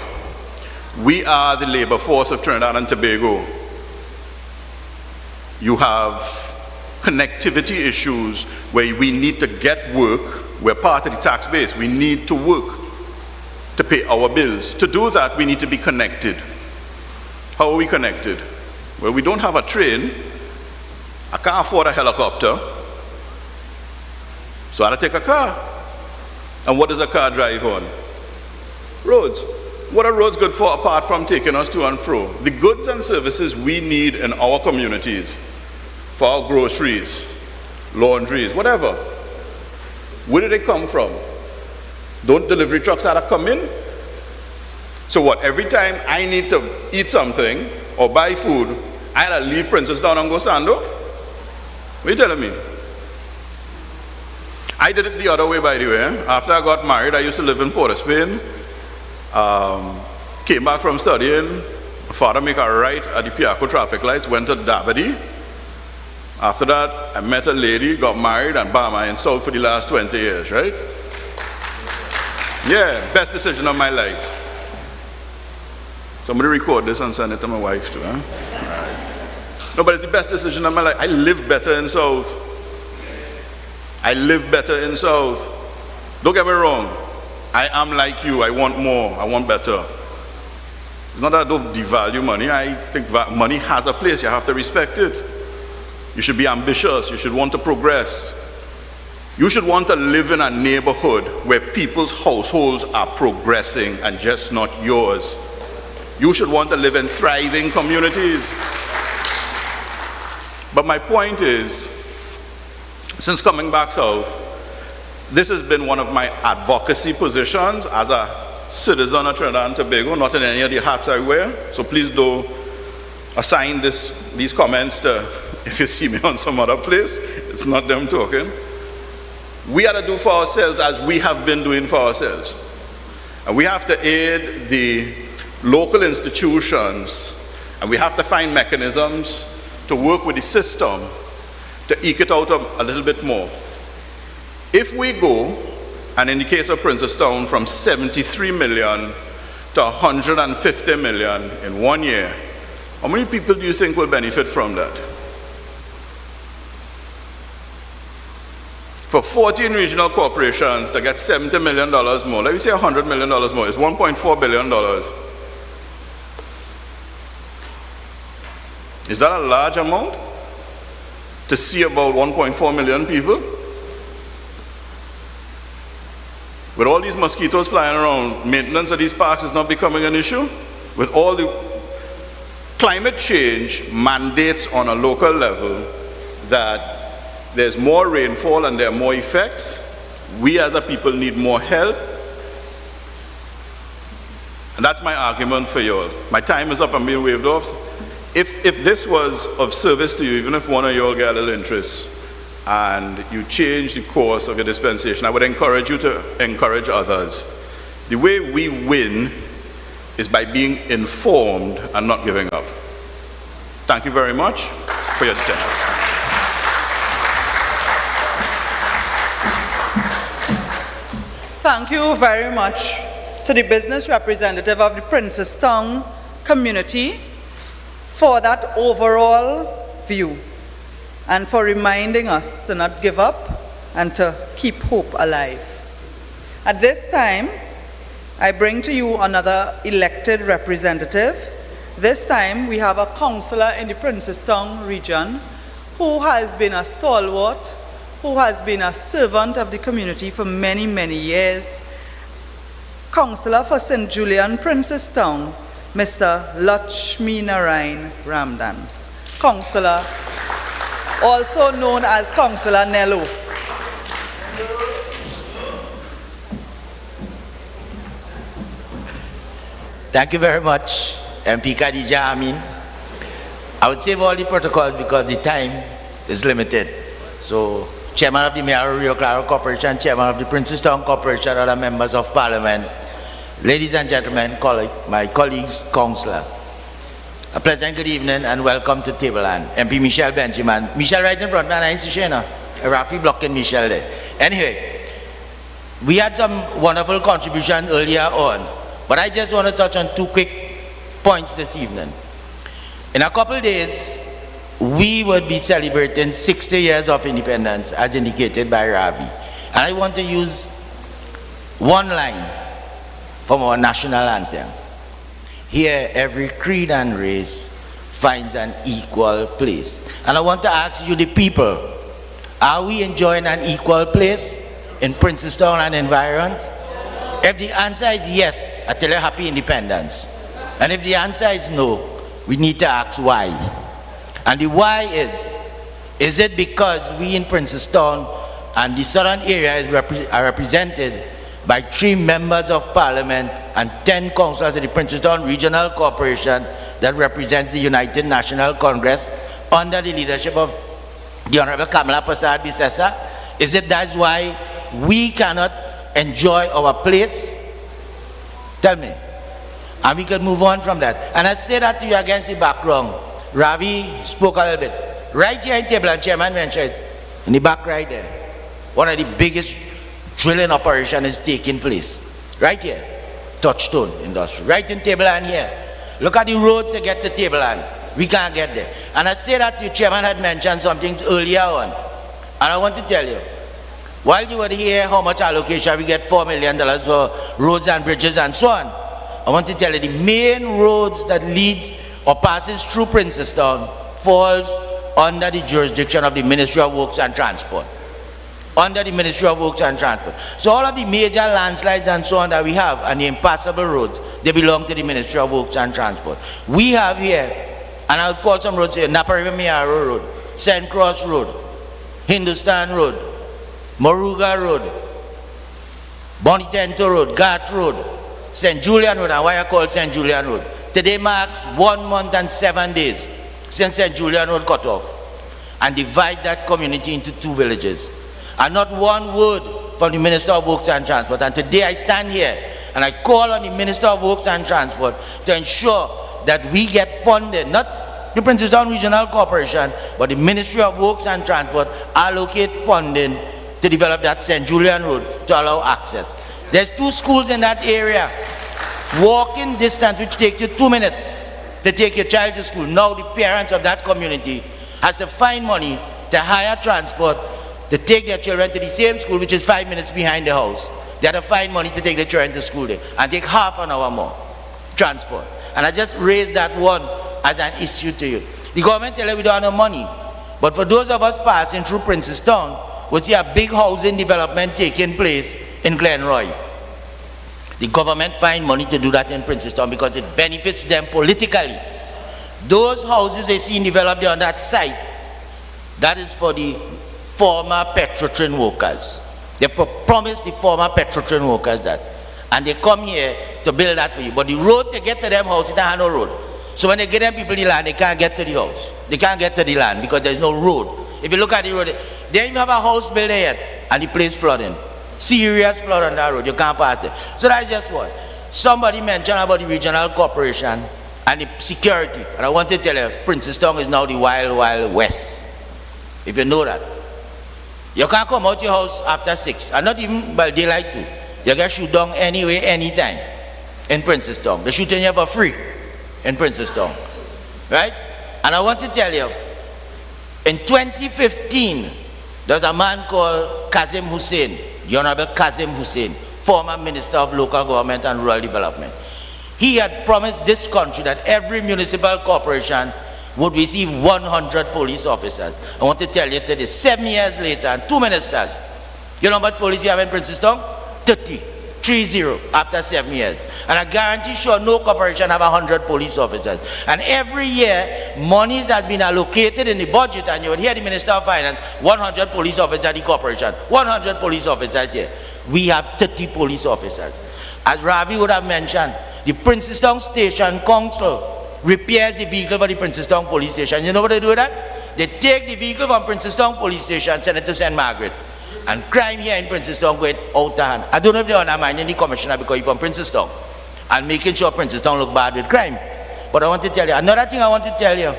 S7: We are the labor force of Trinidad and Tobago. You have connectivity issues where we need to get work. We're part of the tax base. We need to work to pay our bills. To do that, we need to be connected. How are we connected? Well, we don't have a train. I can't afford a helicopter. So I have to take a car. And what does a car drive on? Roads. What are roads good for apart from taking us to and fro? The goods and services we need in our communities, for our groceries, laundries, whatever. Where do they come from? Don't delivery trucks have to come in? So what, every time I need to eat something or buy food, I had to leave Princestown and go Sando? What are you telling me? I did it the other way, by the way. After I got married, I used to live in Port of Spain. Came back from studying. My father made a right at the Piaco traffic lights, went to Dabadi. After that, I met a lady, got married, and bam, I in South for the last 20 years, right? Yeah, best decision of my life. Somebody record this and send it to my wife too, huh? Right. No, but it's the best decision of my life. I live better in South. I live better in South. Don't get me wrong. I am like you. I want more. I want better. It's not that I don't devalue money. I think money has a place. You have to respect it. You should be ambitious. You should want to progress. You should want to live in a neighborhood where people's households are progressing and just not yours. You should want to live in thriving communities. But my point is, since coming back south, this has been one of my advocacy positions as a citizen of Trinidad and Tobago, not in any of the hats I wear. So please do assign these comments to, if you see me on some other place, it's not them talking. We have to do for ourselves as we have been doing for ourselves. And we have to aid the local institutions, and we have to find mechanisms to work with the system to eke it out a little bit more. If we go, and in the case of Princestown, from 73 million to 150 million in 1 year, How many people do you think will benefit from that? For 14 regional corporations to get $70 million more, let me say $100 million more, it's $1.4 billion. Is that a large amount to see about 1.4 million people? With all these mosquitoes flying around, maintenance of these parks is not becoming an issue? With all the climate change mandates on a local level that there's more rainfall and there are more effects, we as a people need more help. And that's my argument for you all. My time is up, I'm being waved off. If this was of service to you, even if one of you all get a little interest, and you change the course of your dispensation, I would encourage you to encourage others. The way we win is by being informed and not giving up. Thank you very much for your attention.
S3: Thank you very much to the business representative of the Princestown community for that overall view and for reminding us to not give up and to keep hope alive. At this time, I bring to you another elected representative. This time we have a councillor in the Princestown region who has been a stalwart, who has been a servant of the community for many, many years. Councillor for St. Julian, Princestown, Mr. Lakshmi Narayan Ramdan. Councillor, also known as Councillor Nello.
S8: Thank you very much, MP Khadija Amin. I would save all the protocols because the time is limited. So, Chairman of the Mayor Rio Claro Corporation, Chairman of the Princestown Corporation, other members of Parliament, ladies and gentlemen, my colleagues, councillor. A pleasant good evening and welcome to Tableland. MP Michelle Benjamin. Michelle right in front, man, I see Shana. Rafi blocking Michelle there. Anyway, we had some wonderful contribution earlier on, but I just want to touch on two quick points this evening. In a couple days, we would be celebrating 60 years of independence as indicated by Ravi. And I want to use one line from our national anthem. Here, every creed and race finds an equal place. And I want to ask you, the people, are we enjoying an equal place in Princestown and environs? If the answer is yes, I tell you happy independence. And if the answer is no, we need to ask why. And the why is it because we in Princestown and the southern area are represented by 3 members of Parliament and 10 councillors of the Princestown Regional Corporation that represents the United National Congress under the leadership of the Honorable Kamala Prasad-Bissessa? Is it that's why we cannot enjoy our place? Tell me. And we can move on from that. And I say that to you against the background. Ravi spoke a little bit. Right here in Tableland, Chairman mentioned it, in the back right there, one of the biggest drilling operation is taking place. Right here, Touchstone Industry. Right in Tableland here. Look at the roads to get to Tableland. We can't get there. And I say that to you, Chairman had mentioned something earlier on. And I want to tell you, while you were here, how much allocation we get $4 million for roads and bridges and so on. I want to tell you, the main roads that lead or passes through Princestown falls under the jurisdiction of the Ministry of Works and Transport. Under the Ministry of Works and Transport. So all of the major landslides and so on that we have and the impassable roads, they belong to the Ministry of Works and Transport. We have here, and I'll call some roads here, Napa River Miaro Road, St. Cross Road, Hindustan Road, Moruga Road, Bonitento Road, Ghat Road, St. Julian Road, and why I call St. Julian Road. Today marks 1 month and 7 days since St. Julian Road cut off and divide that community into 2 villages. And not one word from the Minister of Works and Transport. And today I stand here and I call on the Minister of Works and Transport to ensure that we get funded, not the Princestown Regional Corporation, but the Ministry of Works and Transport allocate funding to develop that St. Julian Road to allow access. There's 2 schools in that area, walking distance, which takes you 2 minutes to take your child to school. Now the parents of that community has to find money to hire transport to take their children to the same school, which is 5 minutes behind the house. They have to find money to take their children to school there and take half an hour more transport. And I just raised that one as an issue to you. The government tell you we don't have no money, but for those of us passing through Princestown, we see a big housing development taking place in Glenroy. The government find money to do that in Princestown because it benefits them politically. Those houses they see developed on that site, that is for the former Petrotrin workers. They promised the former Petrotrin workers that. And they come here to build that for you. But the road to get to them house, it has no road. So when they get them people the land, they can't get to the house. They can't get to the land because there's no road. If you look at the road, they don't even have a house built there yet, and the place flooding. Serious flood on that road, you can't pass it. So that's just what. Somebody mentioned about the regional corporation and the security. And I want to tell you, Princestown is now the wild, wild west. If you know that. You can't come out your house after 6, and not even by daylight too. You get shoot down anyway, anytime in Princestown. They're shooting you for free in Princestown. Right? And I want to tell you, in 2015, there was a man called Kazim Hussein, the Honorable Kazim Hussein, former Minister of Local Government and Rural Development. He had promised this country that every municipal corporation would receive 100 police officers. I want to tell you today, 7 years later, and 2 ministers, you know how much police we have in Princestown? 30 after 7 years. And I guarantee sure no corporation have 100 police officers. And every year, monies has been allocated in the budget, and you would hear the Minister of Finance, 100 police officers at the corporation, 100 police officers here. We have 30 police officers. As Ravi would have mentioned, the Princestown Station Council repairs the vehicle for the Princestown Police Station. You know what they do with that? They take the vehicle from Princestown Police Station and send it to St. Margaret. And crime here in Princestown going out of hand. I don't know if they undermine the commissioner because he's from Princestown and making sure Princestown look bad with crime. But I want to tell you, another thing I want to tell you,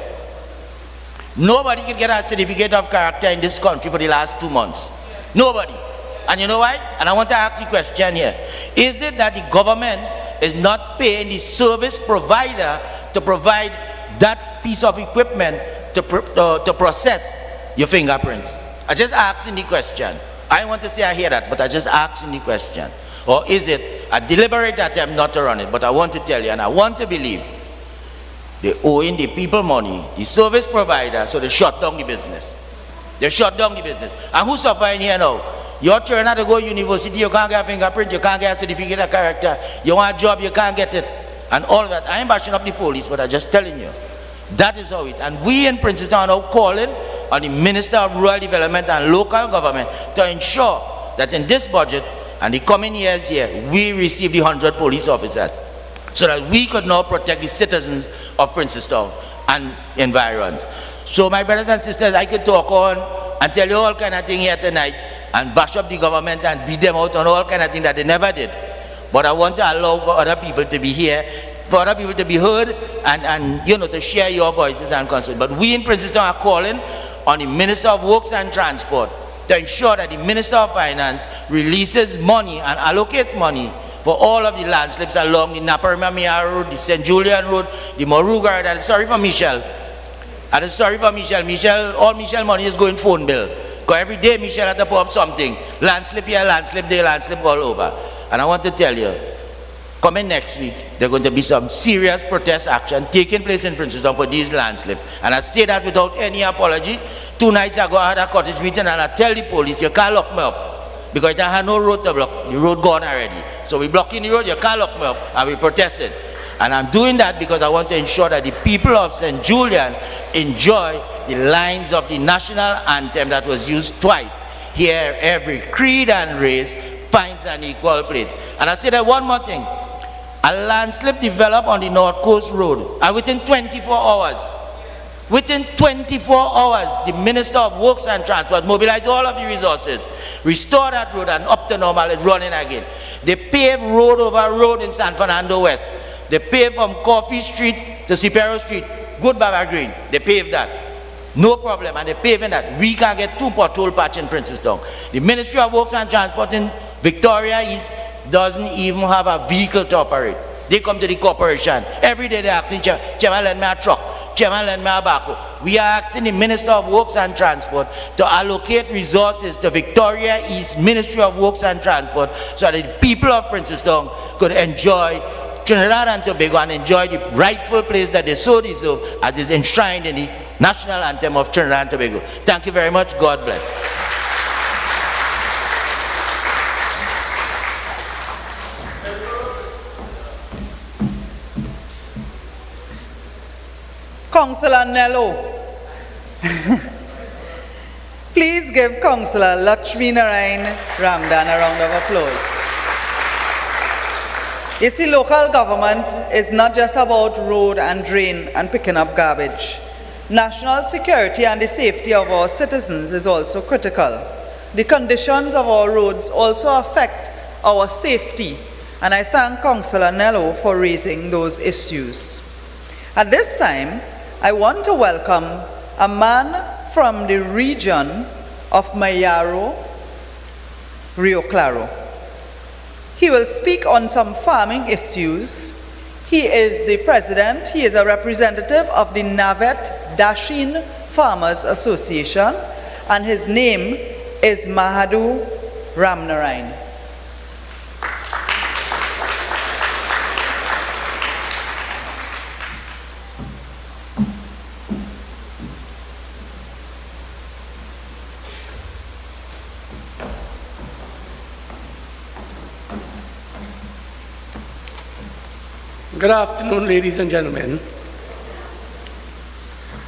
S8: nobody can get a certificate of character in this country for the last 2 months. Nobody. And you know why? And I want to ask the question here. Is it that the government is not paying the service provider to provide that piece of equipment to process your fingerprints? I just asking the question. I want to say I hear that, but I just asking the question. Or is it a deliberate attempt not to run it? But I want to tell you, and I want to believe, they're owing the people money, the service provider, so they shut down the business. They shut down the business. And who's suffering here now? Your children have to go to university, you can't get a fingerprint, you can't get a certificate of character, you want a job, you can't get it. And all that. I ain't bashing up the police, but I'm just telling you. That is how it is. And we in Princeton are now calling on the Minister of Rural Development and Local Government to ensure that in this budget and the coming years here, we receive the 100 police officers so that we could now protect the citizens of Princeton and environs. So my brothers and sisters, I could talk on and tell you all kind of things here tonight and bash up the government and beat them out on all kind of things that they never did. But I want to allow for other people to be here, for other people to be heard and you know, to share your voices and concerns. But we in Princeton are calling on the Minister of Works and Transport to ensure that the Minister of Finance releases money and allocate money for all of the landslips along the Naparima Road, the St. Julian Road, the Moruga Road. I'm sorry for Michelle. I'm sorry for Michelle. All Michelle money is going phone bill. Because every day Michelle has to put up something. Landslip here, landslip there, landslip all over. And I want to tell you, coming next week, there's going to be some serious protest action taking place in Princeton for these landslips. And I say that without any apology. 2 nights ago, I had a cottage meeting and I tell the police, you can't lock me up. Because I had no road to block. The road gone already. So we're blocking the road, you can't lock me up. And we protested. And I'm doing that because I want to ensure that the people of St. Julian enjoy the lines of the national anthem that was used twice. Here, every creed and race finds an equal place. And I say that one more thing. A landslip developed on the North Coast Road, and within 24 hours, the Minister of Works and Transport mobilized all of the resources, restore that road, and up to normal, it's running again. They paved road over road in San Fernando West. They paved from Coffee Street to Cipero Street, Good Baba Green. They paved that. No problem, and they're paving that. We can get 2 pothole patch in Princeton. The Ministry of Works and Transport in Victoria East doesn't even have a vehicle to operate. They come to the corporation. Every day they're asking, Chairman, lend me a truck. Chairman, lend me a backhoe. We are asking the Minister of Works and Transport to allocate resources to Victoria East Ministry of Works and Transport so that the people of Princestown could enjoy Trinidad and Tobago and enjoy the rightful place that they so deserve as is enshrined in the national anthem of Trinidad and Tobago. Thank you very much. God bless.
S3: Councillor Nello. Please give Councillor Lakshmi Narayan Ramdan a round of applause. You see, local government is not just about road and drain and picking up garbage. National security and the safety of our citizens is also critical. The conditions of our roads also affect our safety, and I thank Councillor Nello for raising those issues. At this time, I want to welcome a man from the region of Mayaro, Rio Claro. He will speak on some farming issues. He is the president, he is a representative of the Navet Dashin Farmers Association, and his name is Mahadu Ramnarayan.
S5: Good afternoon, ladies and gentlemen.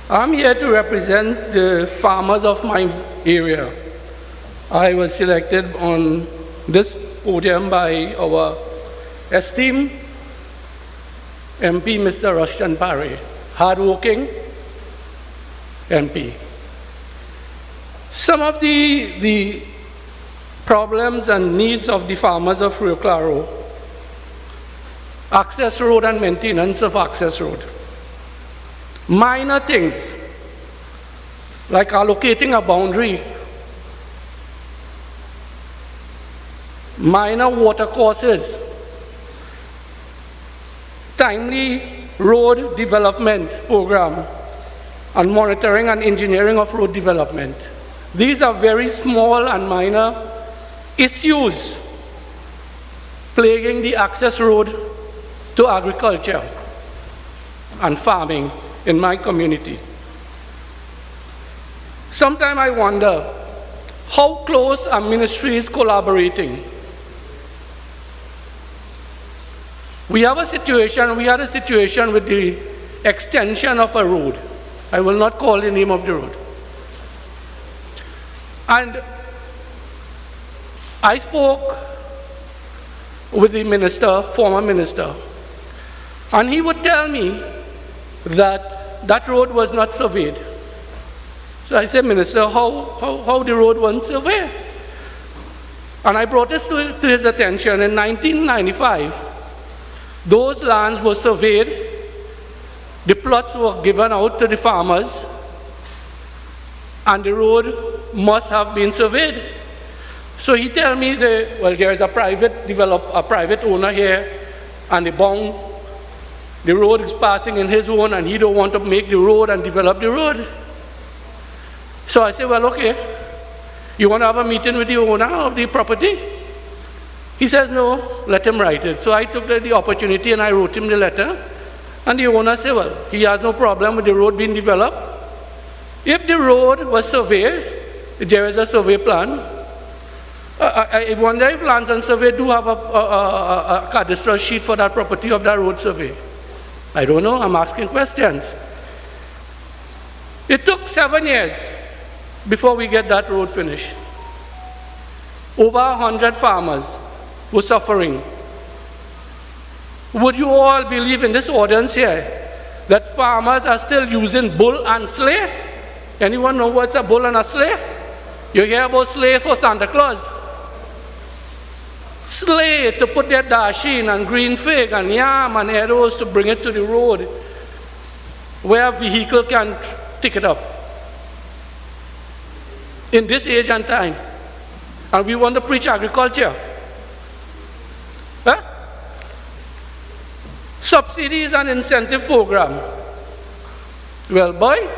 S5: I'm here to represent the farmers of my area. I was selected on this podium by our esteemed MP, Mr. Rushton Parry, hardworking MP. Some of the problems and needs of the farmers of Rio Claro: access road and maintenance of access road. Minor things like allocating a boundary, minor water courses, timely road development program, and monitoring and engineering of road development. These are very small and minor issues plaguing the access road to agriculture and farming in my community. Sometimes I wonder how close our ministry is collaborating. We had a situation with the extension of a road. I will not call the name of the road. And I spoke with the minister, former minister, and he would tell me that that road was not surveyed. So I said, Minister, how the road wasn't surveyed? And I brought this to his attention. In 1995, those lands were surveyed, the plots were given out to the farmers, and the road must have been surveyed. So he tell me that, well, there is a private owner here, and the road is passing in his own, and he don't want to make the road and develop the road. So I said, well, okay, you want to have a meeting with the owner of the property? He says, no, let him write it. So I took the opportunity and I wrote him the letter, and the owner said, well, he has no problem with the road being developed. If the road was surveyed, there is a survey plan. I wonder if Lands and Survey do have a cadastral sheet for that property of that road survey. I don't know, I'm asking questions. It took 7 years before we get that road finished. Over 100 farmers were suffering. Would you all believe in this audience here that farmers are still using bull and sleigh? Anyone know what's a bull and a sleigh? You hear about sleigh for Santa Claus. Sleigh to put their dashin and green fig and yam and arrows to bring it to the road where a vehicle can take it up. In this age and time. And we want to preach agriculture. Huh?
S9: Subsidies and incentive program. Well, boy,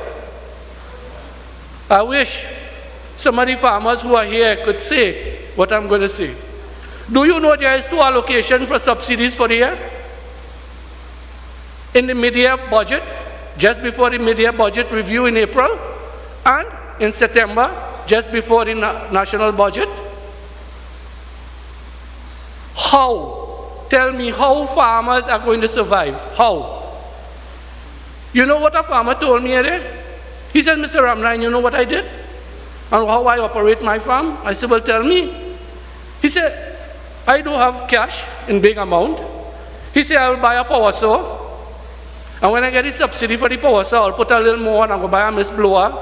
S9: I wish some of the farmers who are here could say what I'm going to say. Do you know there is 2 allocations for subsidies for the year? In the mid-year budget, just before the mid-year budget review in April, and in September, just before the national budget. How? Tell me how farmers are going to survive. How? You know what a farmer told me today? He said, Mr. Ramline, you know what I did? And how I operate my farm? I said, well, tell me. He said, I do have cash in big amount. He said, I will buy a power saw. And when I get the subsidy for the power saw, I'll put a little more and I'll go buy a mist blower.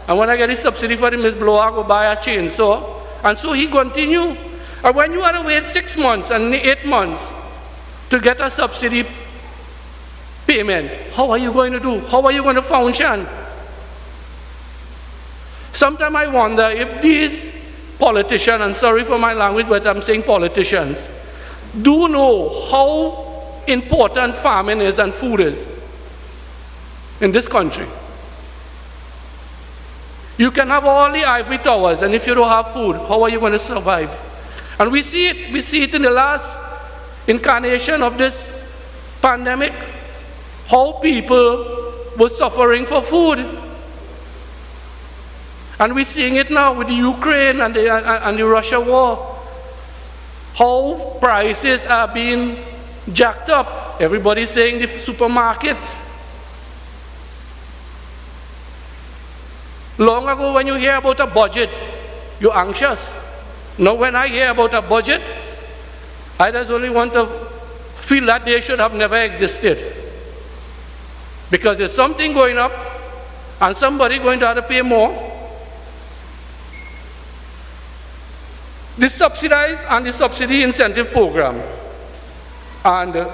S9: And when I get the subsidy for the mist blower, I'll go buy a chainsaw. And so he continued. And when you have to wait 6 months and 8 months to get a subsidy payment, how are you going to do? How are you going to function? Sometimes I wonder if these politicians, and sorry for my language, but I'm saying politicians, do know how important farming is and food is in this country. You can have all the ivory towers, and if you don't have food, how are you going to survive? And we see it in the last incarnation of this pandemic, how people were suffering for food. And we're seeing it now with the Ukraine and the Russia war, how prices are being jacked up. Everybody's saying the supermarket. Long ago when you hear about a budget, you're anxious. Now when I hear about a budget, I just only want to feel that they should have never existed. Because there's something going up and somebody going to have to pay more. The subsidized and the subsidy incentive program. And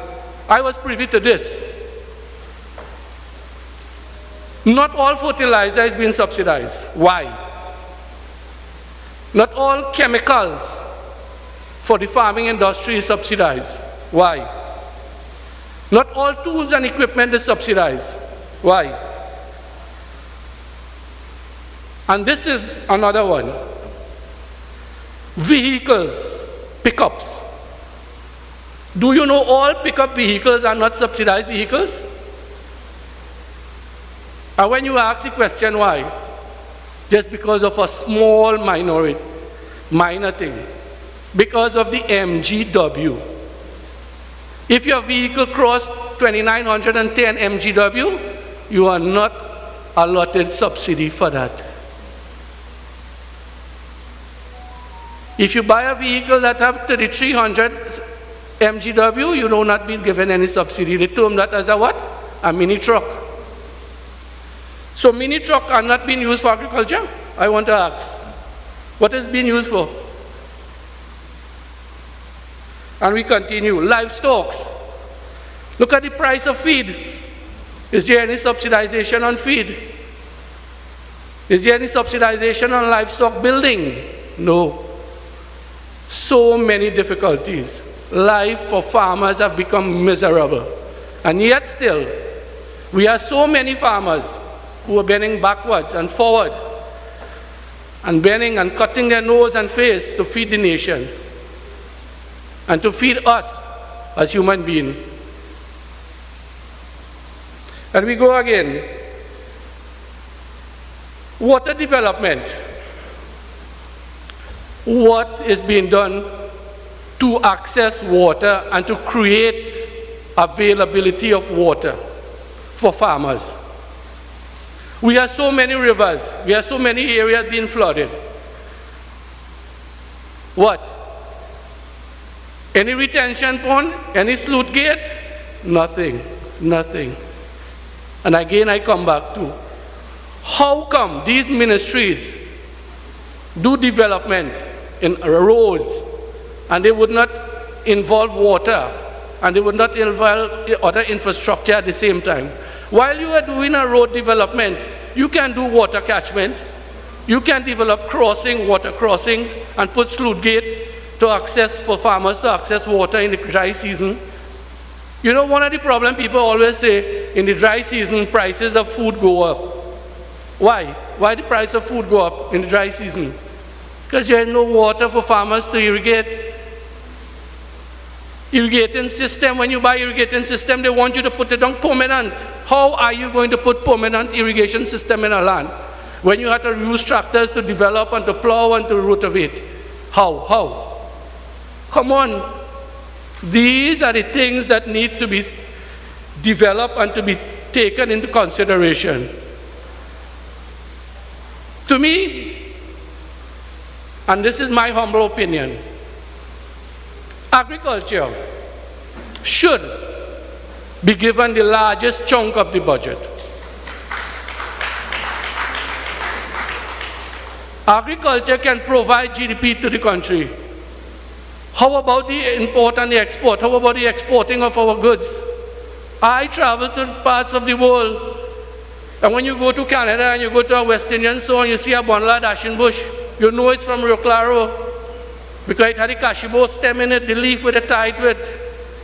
S9: I was privy to this. Not all fertilizer is being subsidized. Why? Not all chemicals for the farming industry is subsidized. Why? Not all tools and equipment is subsidized. Why? And this is another one. Vehicles, pickups. Do you know all pickup vehicles are not subsidized vehicles? And when you ask the question why, just because of a small minor thing, because of the MGW. If your vehicle crossed 2,910 MGW, you are not allotted subsidy for that. If you buy a vehicle that have 3,300 MGW, you will not be given any subsidy. They term that as a what? A mini truck. So mini truck are not being used for agriculture? I want to ask. What is being used for? And we continue. Livestock. Look at the price of feed. Is there any subsidization on feed? Is there any subsidization on livestock building? No. So many difficulties. Life for farmers have become miserable. And yet still, we have so many farmers who are bending backwards and forward and bending and cutting their nose and face to feed the nation and to feed us as human beings. And we go again. Water development. What is being done to access water and to create availability of water for farmers? We have so many rivers, we have so many areas being flooded. What? Any retention pond? Any sluice gate? Nothing, nothing. And again I come back to, how come these ministries do development in roads and they would not involve water and they would not involve other infrastructure at the same time? While you are doing a road development, you can do water catchment, you can develop water crossings and put sluice gates to access for farmers to access water in the dry season. You know, one of the problems people always say, in the dry season, prices of food go up. Why? Why the price of food go up in the dry season? Because there is no water for farmers to irrigate. Irrigating system, when you buy irrigating system, they want you to put it on permanent. How are you going to put permanent irrigation system in a land when you have to use tractors to develop and to plow and to rotivate? How? Come on. These are the things that need to be developed and to be taken into consideration. To me, and this is my humble opinion, agriculture should be given the largest chunk of the budget. Agriculture can provide GDP to the country. How about the import and the export? How about the exporting of our goods? I travel to parts of the world, and when you go to Canada and you go to a West Indian store and you see a bundle of dashing bush, you know it's from Rio Claro, because it had a cashew stem in it, the leaf with a tie to it.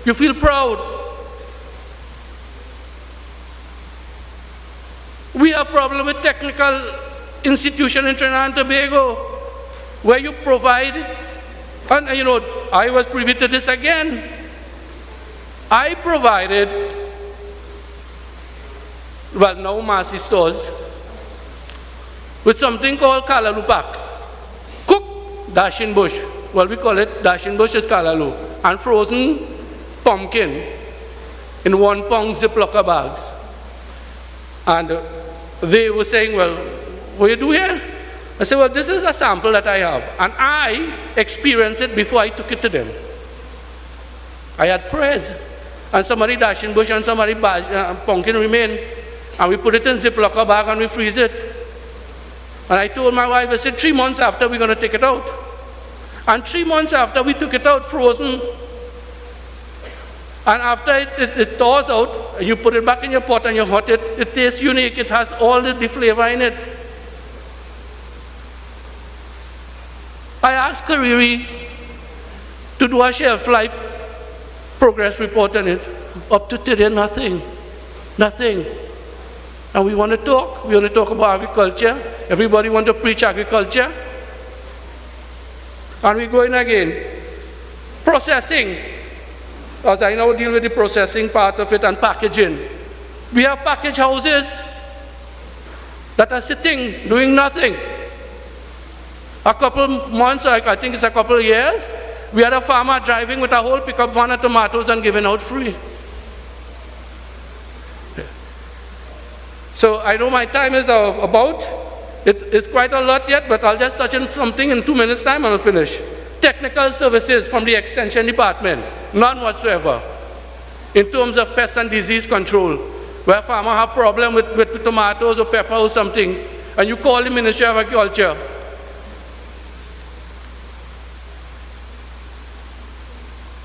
S9: You feel proud. We have problem with technical institution in Trinidad and Tobago, where you provide, and you know, I was privy to this again. I provided, well, now Massey stores, with something called Kalalu Pack. Cooked dashing bush. Well, we call it dashing bush is Kalalu. And frozen pumpkin in 1 pound Ziploc bags. And they were saying, well, what do you do here? I said, well, this is a sample that I have. And I experienced it before I took it to them. I had prayers. And somebody dashing bush and somebody pumpkin remain. And we put it in Ziploc bag and we freeze it. And I told my wife, I said, 3 months after we're going to take it out. And 3 months after we took it out frozen. And after it thaws out, and you put it back in your pot and you hot it, it tastes unique. It has all the flavor in it. I asked Kariri to do a shelf life progress report on it. Up to today, nothing. Nothing. And we want to talk. We want to talk about agriculture. Everybody want to preach agriculture. And we go in again. Processing. As I now deal with the processing part of it and packaging. We have package houses that are sitting, doing nothing. A couple months, I think it's a couple of years, we had a farmer driving with a whole pickup van of tomatoes and giving out free. So I know my time is about. It's quite a lot yet, but I'll just touch on something in 2 minutes' time and I'll finish. Technical services from the Extension Department, none whatsoever. In terms of pest and disease control, where farmers have problem with tomatoes or pepper or something, and you call the Ministry of Agriculture.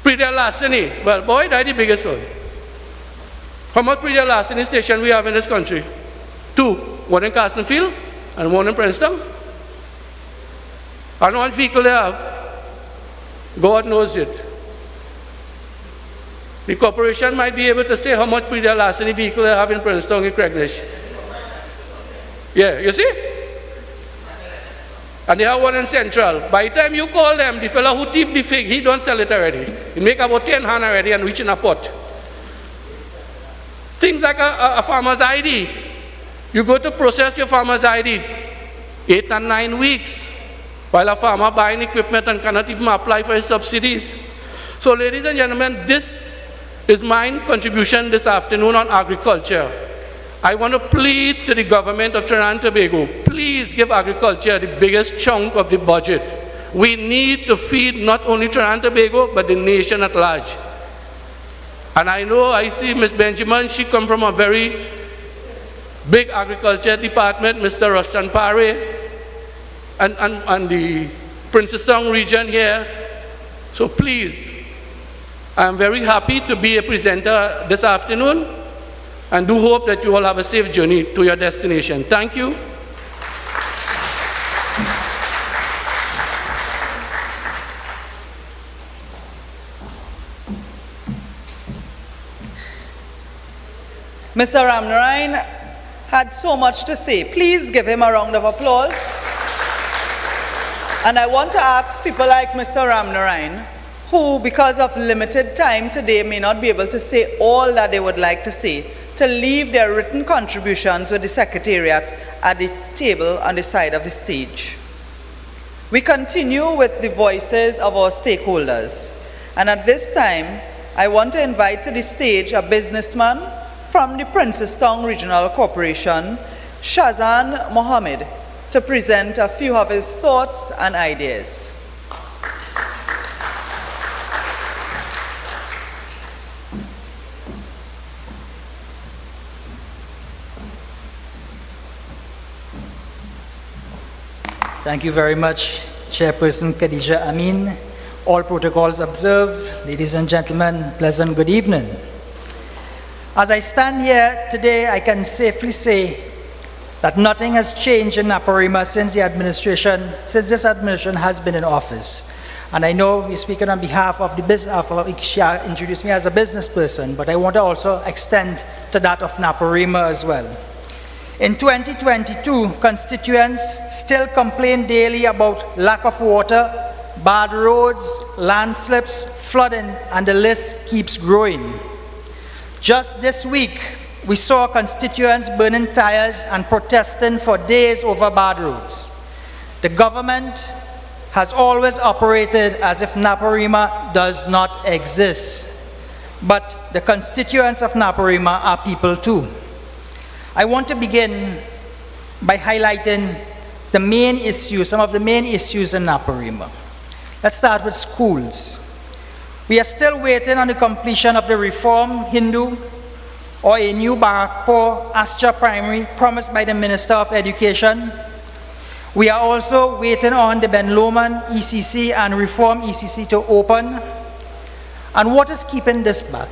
S9: Pre-deal larceny, well, boy, that's the biggest one. How much pre-deal larceny station we have in this country? 2, one in Carsonfield and one in Princeton. And what vehicle they have? God knows it. The corporation might be able to say how much pre-deal larceny vehicle they have in Princeton and Craignish. Yeah, you see? And they have one in Central. By the time you call them, the fellow who thief the fig, he don't sell it already. He make about 10 hand already and reach in a pot. Things like a farmer's ID. You go to process your farmer's ID, 8 and 9 weeks, while a farmer buying equipment and cannot even apply for his subsidies. So ladies and gentlemen, this is my contribution this afternoon on agriculture. I want to plead to the government of Trinidad and Tobago, please give agriculture the biggest chunk of the budget. We need to feed not only Trinidad and Tobago, but the nation at large. And I know, I see Ms. Benjamin, she come from a very big agriculture department, Mr. Rustan Pare, and the Princeton region here. So please, I'm very happy to be a presenter this afternoon, and do hope that you all have a safe journey to your destination. Thank you.
S3: Mr. Ramnarayan had so much to say. Please give him a round of applause. And I want to ask people like Mr. Ramnarayan, who, because of limited time today, may not be able to say all that they would like to say, to leave their written contributions with the Secretariat at the table on the side of the stage. We continue with the voices of our stakeholders. And at this time, I want to invite to the stage a businessman from the Princestown Regional Corporation, Shazan Mohammed, to present a few of his thoughts and ideas.
S10: Thank you very much, Chairperson Khadija Amin. All protocols observed. Ladies and gentlemen, pleasant good evening. As I stand here today, I can safely say that nothing has changed in Naparima since this administration has been in office. And I know we're speaking on behalf of the business, Iksha introduced me as a business person, but I want to also extend to that of Naparima as well. In 2022, constituents still complain daily about lack of water, bad roads, landslips, flooding, and the list keeps growing. Just this week, we saw constituents burning tires and protesting for days over bad roads. The government has always operated as if Naparima does not exist. But the constituents of Naparima are people too. I want to begin by highlighting the main issues, some of the main issues in Naparima. Let's start with schools. We are still waiting on the completion of the Reform Hindu or a new Barakpur Astra Primary promised by the Minister of Education. We are also waiting on the Ben Lomond ECC and Reform ECC to open. And what is keeping this back?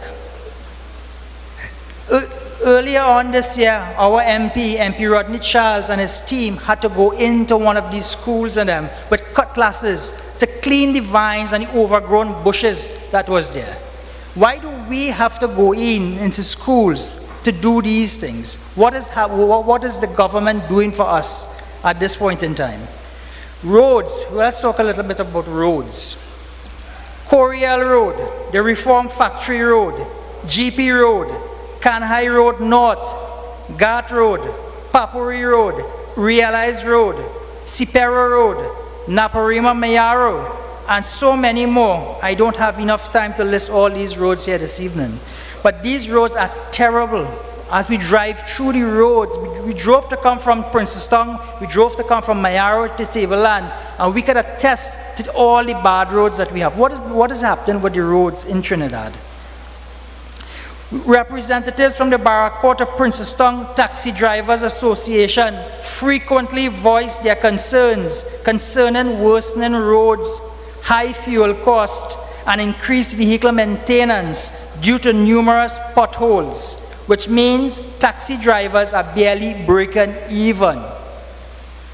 S10: Earlier on this year, our MP Rodney Charles and his team had to go into one of these schools and with cutlasses to clean the vines and the overgrown bushes that was there. Why do we have to go into schools to do these things? What is the government doing for us at this point in time? Roads, let's talk a little bit about roads. Coriel Road, the Reform Factory Road, GP Road, Kanhai Road North, Ghat Road, Papuri Road, Realize Road, Sipero Road, Naparima Mayaro, and so many more. I don't have enough time to list all these roads here this evening. But these roads are terrible. As we drive through the roads, we drove to come from Princestown, we drove to come from Mayaro to Tableland, and we could attest to all the bad roads that we have. What is happening with the roads in Trinidad? Representatives from the Barakpur to Princestown Taxi Drivers Association frequently voice their concerns concerning worsening roads, high fuel cost, and increased vehicle maintenance due to numerous potholes, which means taxi drivers are barely breaking even.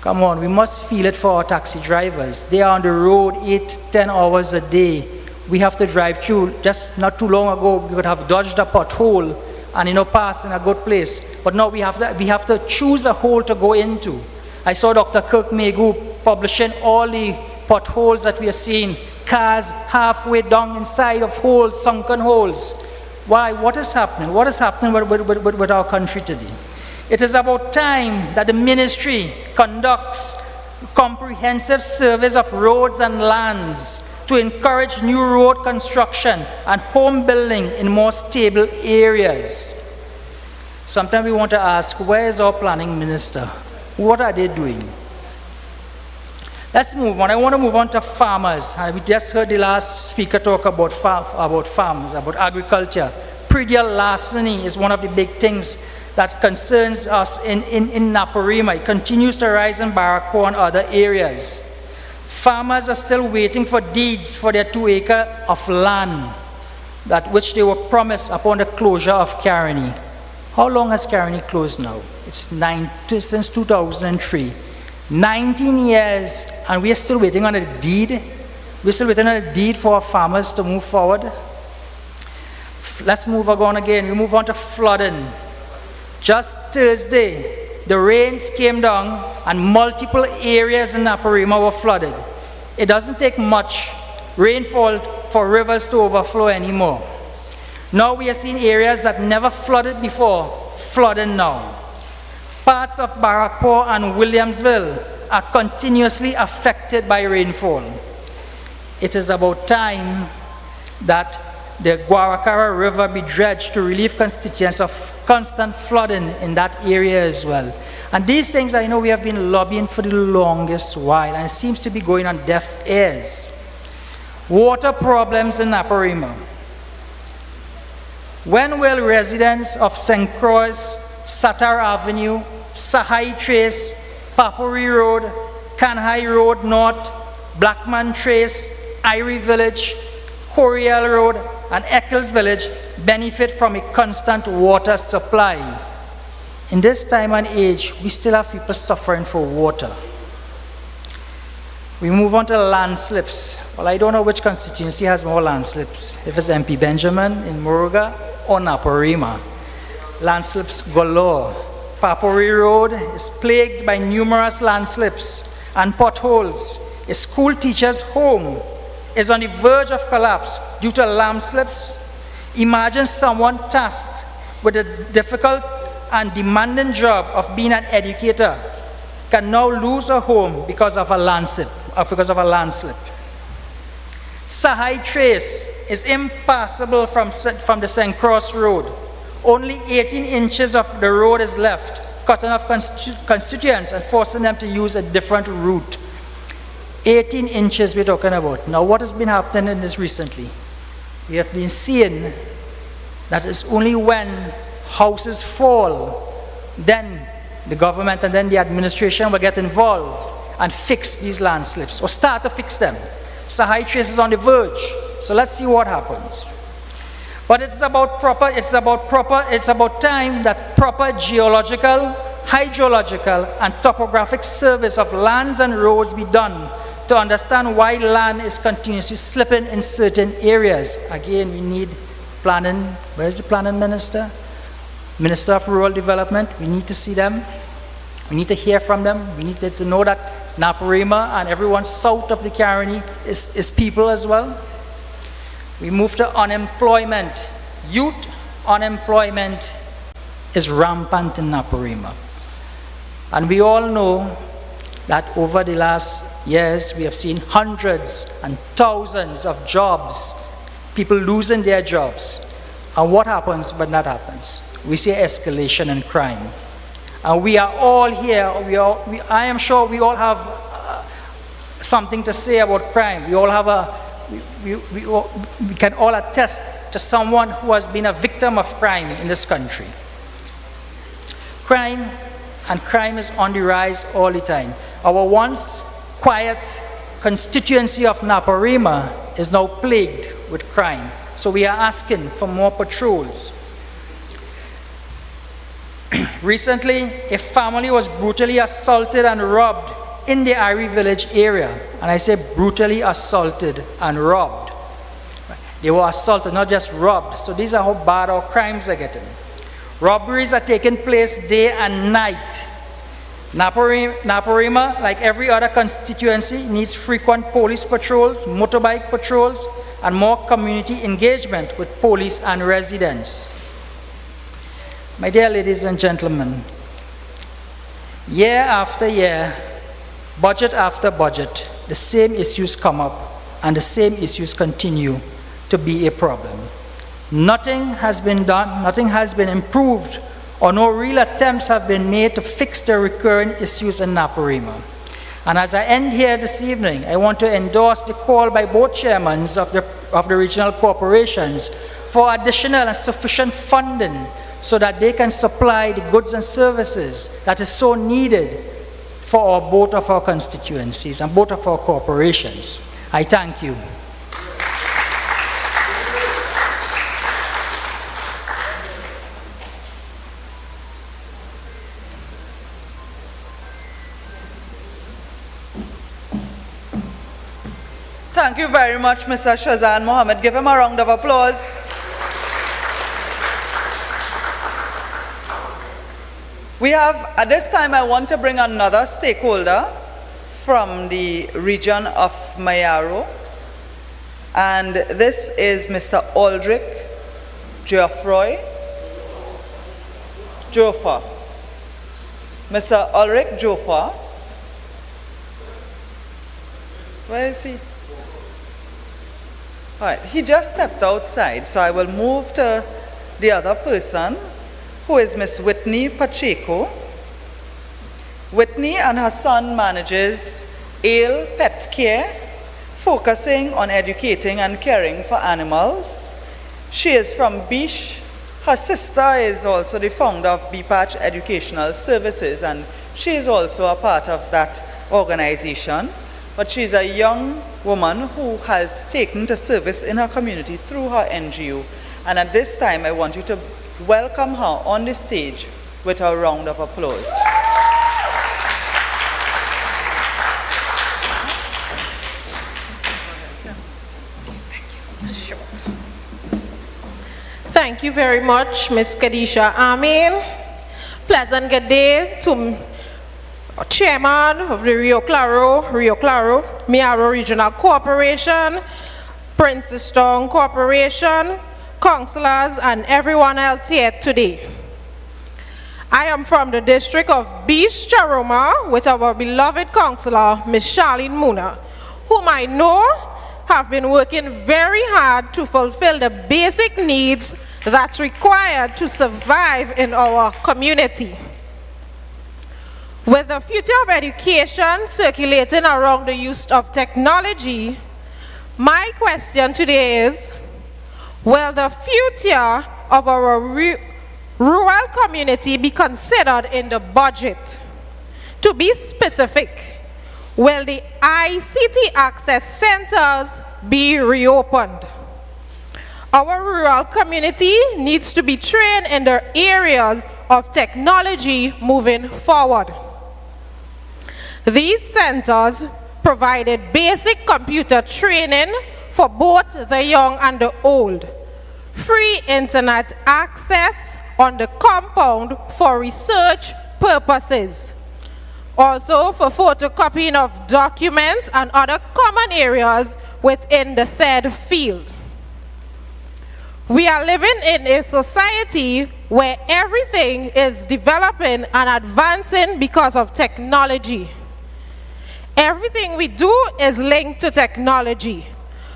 S10: Come on, we must feel it for our taxi drivers. They are on the road 8-10 hours a day. We have to drive through. Just not too long ago, we could have dodged a pothole and passed in a good place. But now we have to choose a hole to go into. I saw Dr. Kirk Megu publishing all the potholes that we are seeing, cars halfway down inside of holes, sunken holes. Why? What is happening? What is happening with our country today? It is about time that the ministry conducts comprehensive surveys of roads and lands to encourage new road construction and home building in more stable areas. Sometimes we want to ask, where is our planning minister? What are they doing? Let's move on. I want to move on to farmers. We just heard the last speaker talk about farms, about agriculture. Predial larceny is one of the big things that concerns us in Naparima. It continues to rise in Barakpur and other areas. Farmers are still waiting for deeds for their 2 acres of land, which they were promised upon the closure of Caroni. How long has Caroni closed now? It's since 2003. 19 years, and we are still waiting on a deed. We're still waiting on a deed for our farmers to move forward. Let's move on again. We move on to flooding. Just Thursday, the rains came down and multiple areas in Naparima were flooded. It doesn't take much rainfall for rivers to overflow anymore. Now we are seeing areas that never flooded before, flooding now. Parts of Barrackpore and Williamsville are continuously affected by rainfall. It is about time that the Guaracara River be dredged to relieve constituents of constant flooding in that area as well. And these things I know we have been lobbying for the longest while, and it seems to be going on deaf ears. Water problems in Naparima. When will residents of St. Croix, Satar Avenue, Sahai Trace, Papuri Road, Kanhai Road North, Blackman Trace, Irie Village, Coriel Road, and Eccles Village benefit from a constant water supply? In this time and age, we still have people suffering for water. We move on to landslips. Well, I don't know which constituency has more landslips, if it's MP Benjamin in Muruga or Naparima. Landslips galore. Papuri Road is plagued by numerous landslips and potholes. A school teacher's home is on the verge of collapse due to landslips. Imagine someone tasked with a difficult and demanding job of being an educator can now lose a home because of a landslip. Sahai Trace is impassable from the St. Cross Road. Only 18 inches of the road is left, cutting off constituents and forcing them to use a different route. 18 inches we're talking about. Now what has been happening in this recently? We have been seeing that it's only when houses fall, then the government and then the administration will get involved and fix these landslips, or start to fix them. Sahai Trace is on the verge, so let's see what happens. But it's about time that proper geological, hydrological, and topographic surveys of lands and roads be done to understand why land is continuously slipping in certain areas. Again, we need planning. Where is the planning minister? Minister of Rural Development. We need to see them. We need to hear from them. We need to know that Naparima and everyone south of the Caroni is people as well. We move to unemployment. Youth unemployment is rampant in Naparima. And we all know that over the last years, we have seen hundreds and thousands of jobs, people losing their jobs. And what happens when that happens? We see escalation in crime. And we are all here, I am sure we all have something to say about crime. We all have we can all attest to someone who has been a victim of crime in this country. Crime is on the rise all the time. Our once quiet constituency of Naparima is now plagued with crime. So we are asking for more patrols. Recently, a family was brutally assaulted and robbed in the Irie Village area. And I say brutally assaulted and robbed. They were assaulted, not just robbed. So these are how bad our crimes are getting. Robberies are taking place day and night. Naparima, like every other constituency, needs frequent police patrols, motorbike patrols, and more community engagement with police and residents. My dear ladies and gentlemen, year after year, budget after budget, the same issues come up and the same issues continue to be a problem. Nothing has been done, nothing has been improved, or no real attempts have been made to fix the recurring issues in Naparima. And as I end here this evening, I want to endorse the call by both chairmen of the regional corporations for additional and sufficient funding so that they can supply the goods and services that is so needed for both of our constituencies and both of our corporations. I thank you.
S3: Thank you very much, Mr. Shazan Mohammed. Give him a round of applause. We have, at this time, I want to bring another stakeholder from the region of Mayaro, and this is Mr. Aldrich Geoffroy. Joffa. Mr. Ulrich Joffa. Where is he? All right, he just stepped outside, so I will move to the other person, who is Miss Whitney Pacheco. Whitney and her son manages Ale Pet Care, focusing on educating and caring for animals. She is from Bish. Her sister is also the founder of BPatch Educational Services, and she is also a part of that organization. But she's a young woman who has taken to service in her community through her NGO. And at this time, I want you to welcome her on the stage with a round of applause.
S11: Thank you very much, Ms. Khadija Amin. Pleasant good day to Chairman of the Rio Claro, Mayaro Regional Corporation, Princestown Corporation, councillors, and everyone else here today. I am from the district of Bish Charoma with our beloved councillor, Ms. Charlene Muna, whom I know have been working very hard to fulfill the basic needs that's required to survive in our community. With the future of education circulating around the use of technology, my question today is, will the future of our rural community be considered in the budget? To be specific, will the ICT access centers be reopened? Our rural community needs to be trained in the areas of technology moving forward. These centers provided basic computer training for both the young and the old, free internet access on the compound for research purposes, also for photocopying of documents and other common areas within the said field. We are living in a society where everything is developing and advancing because of technology. Everything we do is linked to technology.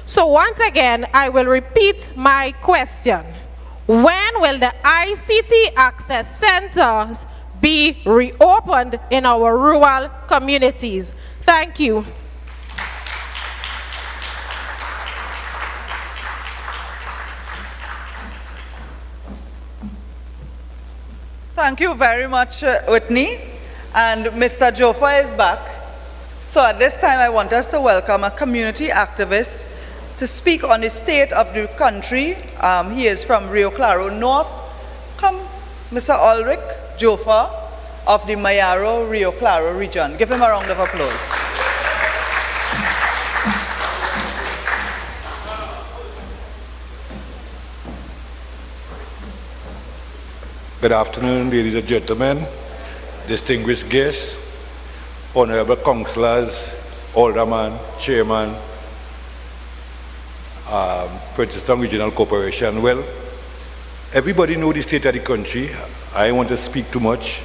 S11: So once again, I will repeat my question. When will the ICT access centers be reopened in our rural communities? Thank you.
S3: Thank you very much, Whitney. And Mr. Joffa is back. So at this time, I want us to welcome a community activist to speak on the state of the country. He is from Rio Claro North. Come, Mr. Ulrich Joffa of the Mayaro Rio Claro region. Give him a round of applause.
S12: Good afternoon, ladies and gentlemen, distinguished guests, honorable councillors, alderman, chairman, Princestown Regional Corporation. Well, everybody knows the state of the country. I don't want to speak too much.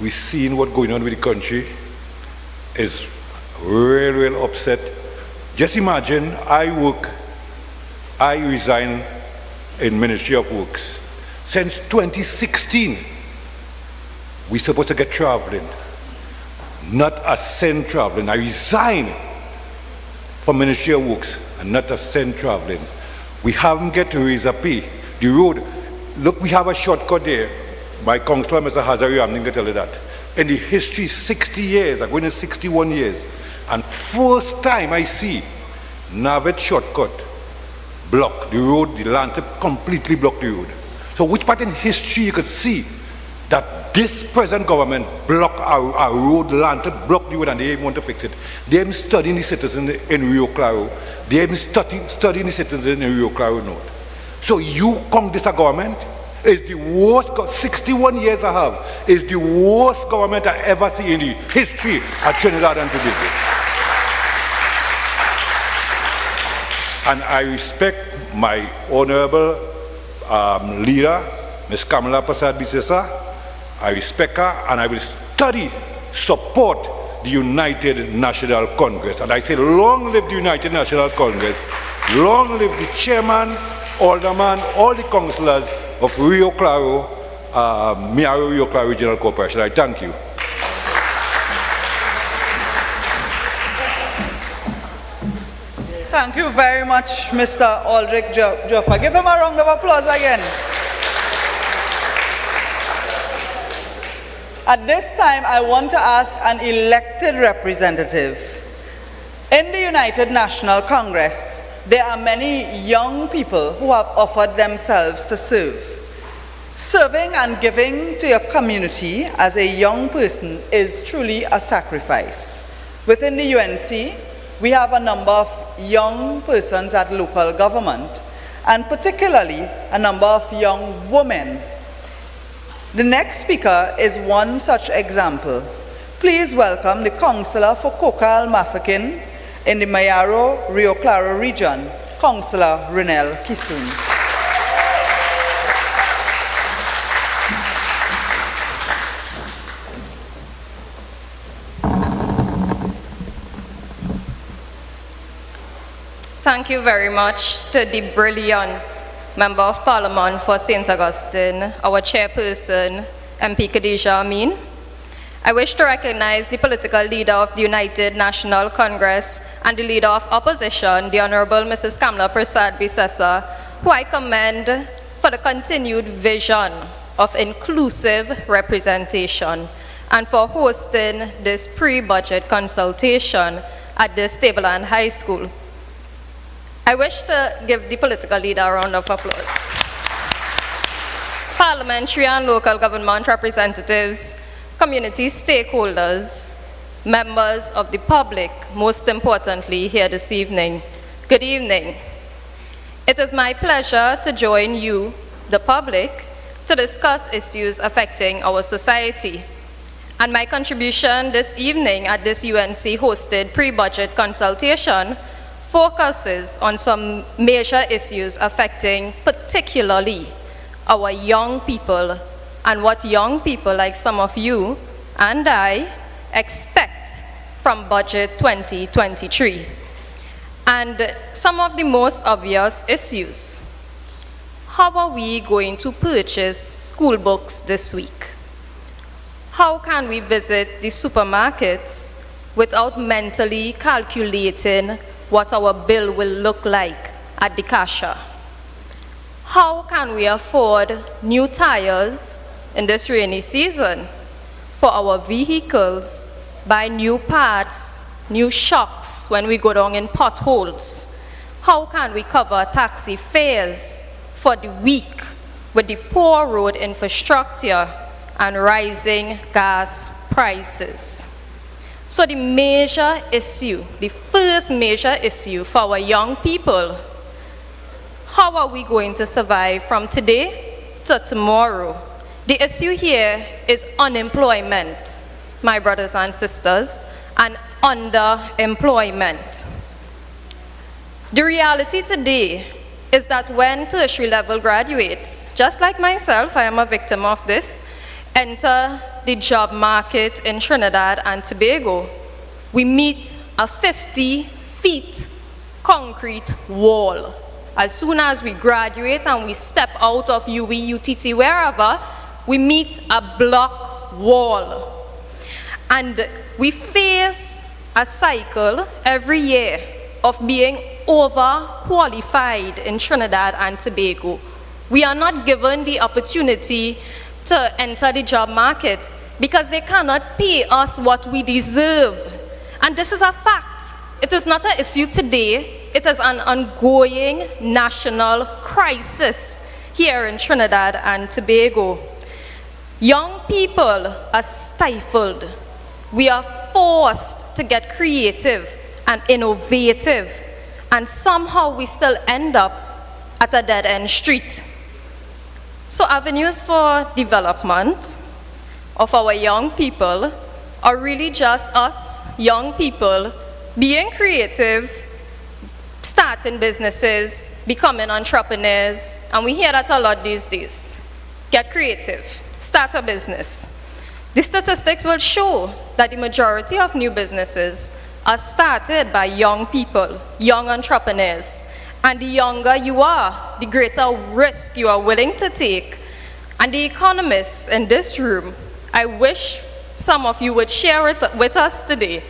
S12: We've seen what's going on with the country. It's real upset. Just imagine, I resign in Ministry of Works. Since 2016, we're supposed to get traveling. Not a cent traveling. I resign from Ministry of Works and not a cent traveling. We haven't get to raise a pay. The road, look, we have a shortcut there. My councillor, Mr. Hazari, I'm going to tell you that. In the history, 60 years, I'm going to 61 years. And first time I see Navet shortcut block the road, the land completely block the road. So which part in history you could see that this present government block our road, land, block the road, and they want to fix it. They have been studying the citizens in Rio Claro. They have been studying the citizens in Rio Claro North. So you come this government, It's the worst, 61 years I have, is the worst government I ever see in the history of Trinidad and Tobago. And I respect my honorable leader, Ms. Kamala Persad-Bissessar. I respect her, and I will support the United National Congress. And I say, long live the United National Congress, long live the chairman, alderman, all the councillors of Rio Claro, Miaro Rio Claro Regional Corporation. I thank you.
S3: Thank you very much, Mr. Aldrich Joffa. Give him a round of applause again. At this time, I want to ask an elected representative. In the United National Congress, there are many young people who have offered themselves to serve. Serving and giving to your community as a young person is truly a sacrifice. Within the UNC, we have a number of young persons at local government, and particularly a number of young women. The next speaker is one such example. Please welcome the Councillor for Kokal Mafakin in the Mayaro Rio Claro region, Councillor Renel Kisun.
S13: Thank you very much to the brilliant Member of Parliament for St. Augustine, our chairperson, MP Khadija Amin. I wish to recognize the political leader of the United National Congress and the leader of opposition, the Honorable Mrs. Kamala Persad-Bissessar, who I commend for the continued vision of inclusive representation and for hosting this pre-budget consultation at this Tableland High School. I wish to give the political leader a round of applause. Parliamentary and local government representatives, community stakeholders, members of the public, most importantly here this evening, good evening. It is my pleasure to join you, the public, to discuss issues affecting our society. And my contribution this evening at this UNC-hosted pre-budget consultation focuses on some major issues affecting particularly our young people and what young people like some of you and I expect from Budget 2023. And some of the most obvious issues. How are we going to purchase school books this week? How can we visit the supermarkets without mentally calculating what our bill will look like at the cashier? How can we afford new tires in this rainy season for our vehicles, buy new parts, new shocks when we go down in potholes? How can we cover taxi fares for the week with the poor road infrastructure and rising gas prices? So the major issue, the first major issue for our young people, how are we going to survive from today to tomorrow? The issue here is unemployment, my brothers and sisters, and underemployment. The reality today is that when tertiary level graduates, just like myself, I am a victim of this, enter the job market in Trinidad and Tobago, we meet a 50 feet concrete wall. As soon as we graduate and we step out of UE, UTT, wherever, we meet a block wall. And we face a cycle every year of being overqualified in Trinidad and Tobago. We are not given the opportunity to enter the job market because they cannot pay us what we deserve. And this is a fact. It is not an issue today. It is an ongoing national crisis here in Trinidad and Tobago. Young people are stifled. We are forced to get creative and innovative, and somehow we still end up at a dead-end street. So avenues for development of our young people are really just us young people being creative, starting businesses, becoming entrepreneurs, and we hear that a lot these days. Get creative, start a business. The statistics will show that the majority of new businesses are started by young people, young entrepreneurs. And the younger you are, the greater risk you are willing to take. And the economists in this room, I wish some of you would share it with us today.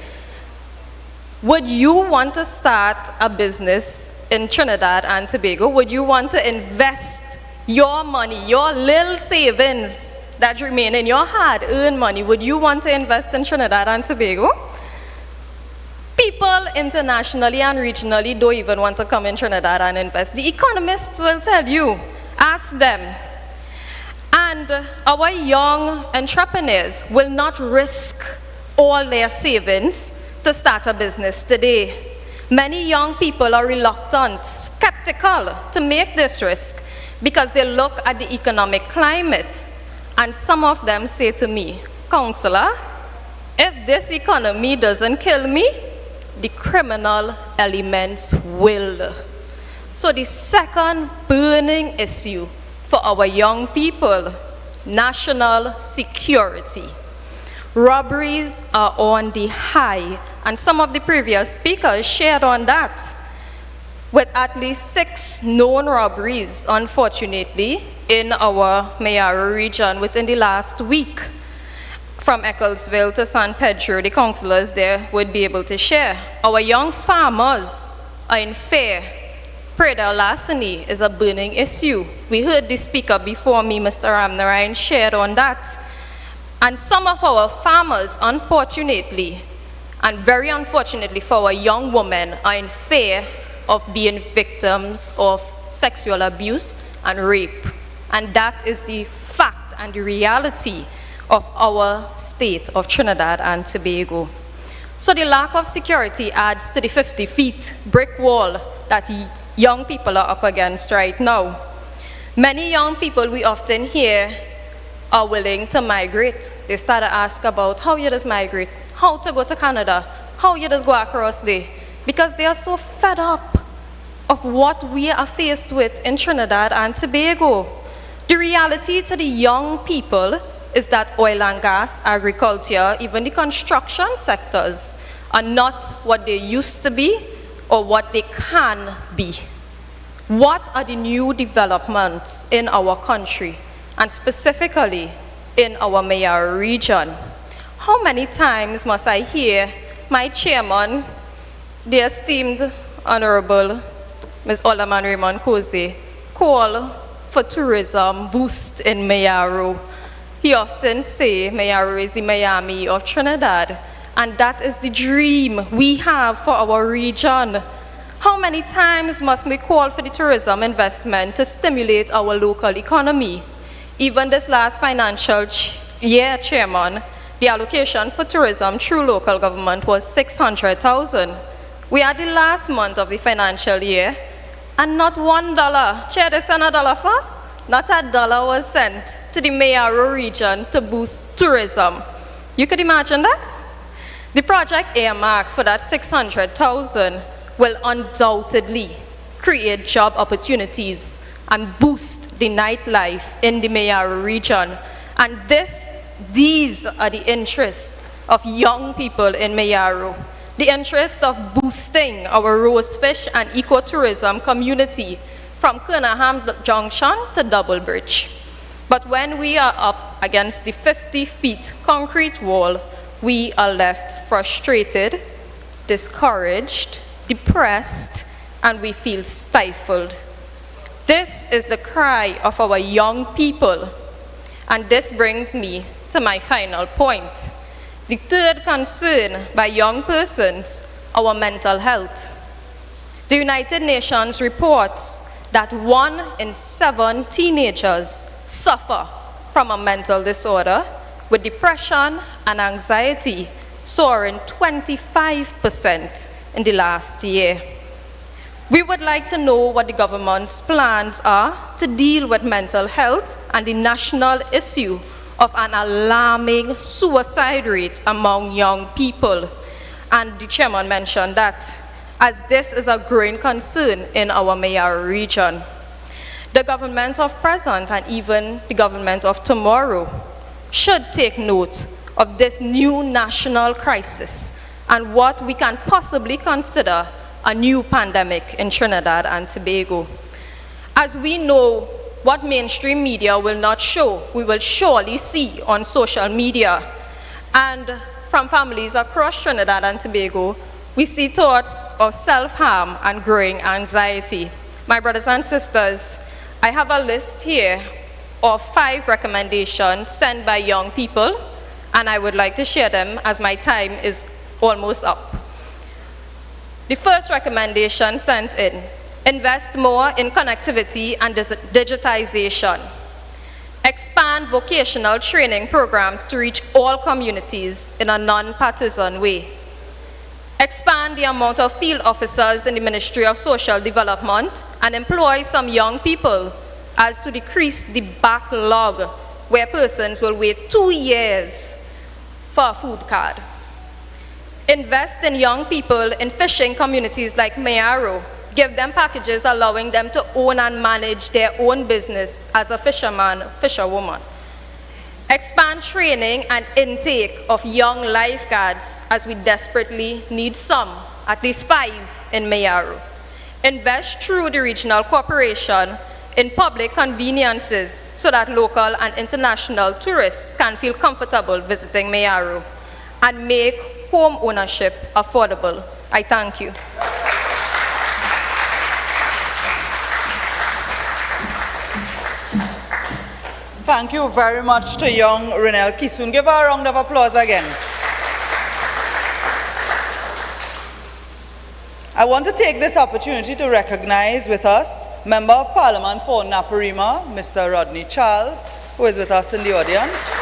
S13: Would you want to start a business in Trinidad and Tobago? Would you want to invest your money, your little savings that remain in your hard-earned money? Would you want to invest in Trinidad and Tobago? People internationally and regionally don't even want to come in Trinidad and invest. The economists will tell you, ask them. And our young entrepreneurs will not risk all their savings to start a business today. Many young people are reluctant, skeptical to make this risk because they look at the economic climate. And some of them say to me, "Counselor, if this economy doesn't kill me, the criminal elements will." So the second burning issue for our young people, national security. Robberies are on the high, and some of the previous speakers shared on that, with at least 6 known robberies, unfortunately, in our Mayaro region within the last week. From Ecclesville to San Pedro, the councillors there would be able to share. Our young farmers are in fear. Predatory larceny is a burning issue. We heard the speaker before me, Mr. Ramnarayan, shared on that. And some of our farmers, unfortunately, and very unfortunately for our young women, are in fear of being victims of sexual abuse and rape. And that is the fact and the reality of our state of Trinidad and Tobago. So the lack of security adds to the 50 feet brick wall that young people are up against right now. Many young people we often hear are willing to migrate. They start to ask about how you just migrate, how to go to Canada, how you just go across there, because they are so fed up of what we are faced with in Trinidad and Tobago. The reality to the young people is that oil and gas, agriculture, even the construction sectors are not what they used to be or what they can be. What are the new developments in our country, and specifically in our Mayaro region? How many times must I hear my chairman, the esteemed Honorable Ms. Alderman Raymond Kose, call for tourism boost in Mayaro? He often say Mayaro is the Miami of Trinidad, and that is the dream we have for our region. How many times must we call for the tourism investment to stimulate our local economy? Even this last financial year, Chairman, the allocation for tourism through local government was 600,000. We are the last month of the financial year, and not $1. Chair, they send $1 first? Not $1 was sent to the Mayaro region to boost tourism. You could imagine that? The project earmarked for that 600,000 will undoubtedly create job opportunities and boost the nightlife in the Mayaro region. And these are the interests of young people in Mayaro. The interest of boosting our rosefish and ecotourism community from Kernaham Junction to Double Bridge. But when we are up against the 50 feet concrete wall, we are left frustrated, discouraged, depressed, and we feel stifled. This is the cry of our young people. And this brings me to my final point. The third concern by young persons, our mental health. The United Nations reports that 1 in 7 teenagers suffer from a mental disorder, with depression and anxiety soaring 25% in the last year. We would like to know what the government's plans are to deal with mental health and the national issue of an alarming suicide rate among young people. And the chairman mentioned that, as this is a growing concern in our Mayaro region. The government of present and even the government of tomorrow should take note of this new national crisis and what we can possibly consider a new pandemic in Trinidad and Tobago. As we know, what mainstream media will not show, we will surely see on social media. And from families across Trinidad and Tobago, we see thoughts of self-harm and growing anxiety. My brothers and sisters, I have a list here of 5 recommendations sent by young people, and I would like to share them as my time is almost up. The first recommendation sent in: invest more in connectivity and digitization. Expand vocational training programs to reach all communities in a non-partisan way. Expand the amount of field officers in the Ministry of Social Development and employ some young people as to decrease the backlog where persons will wait 2 years for a food card. Invest in young people in fishing communities like Mayaro. Give them packages allowing them to own and manage their own business as a fisherman, fisherwoman. Expand training and intake of young lifeguards, as we desperately need some, at least 5 in Mayaro. Invest through the regional cooperation in public conveniences so that local and international tourists can feel comfortable visiting Mayaro, and make home ownership affordable. I thank you.
S3: Thank you very much to young Renelle Kisun. Give her a round of applause again. I want to take this opportunity to recognize with us Member of Parliament for Naparima, Mr. Rodney Charles, who is with us in the audience.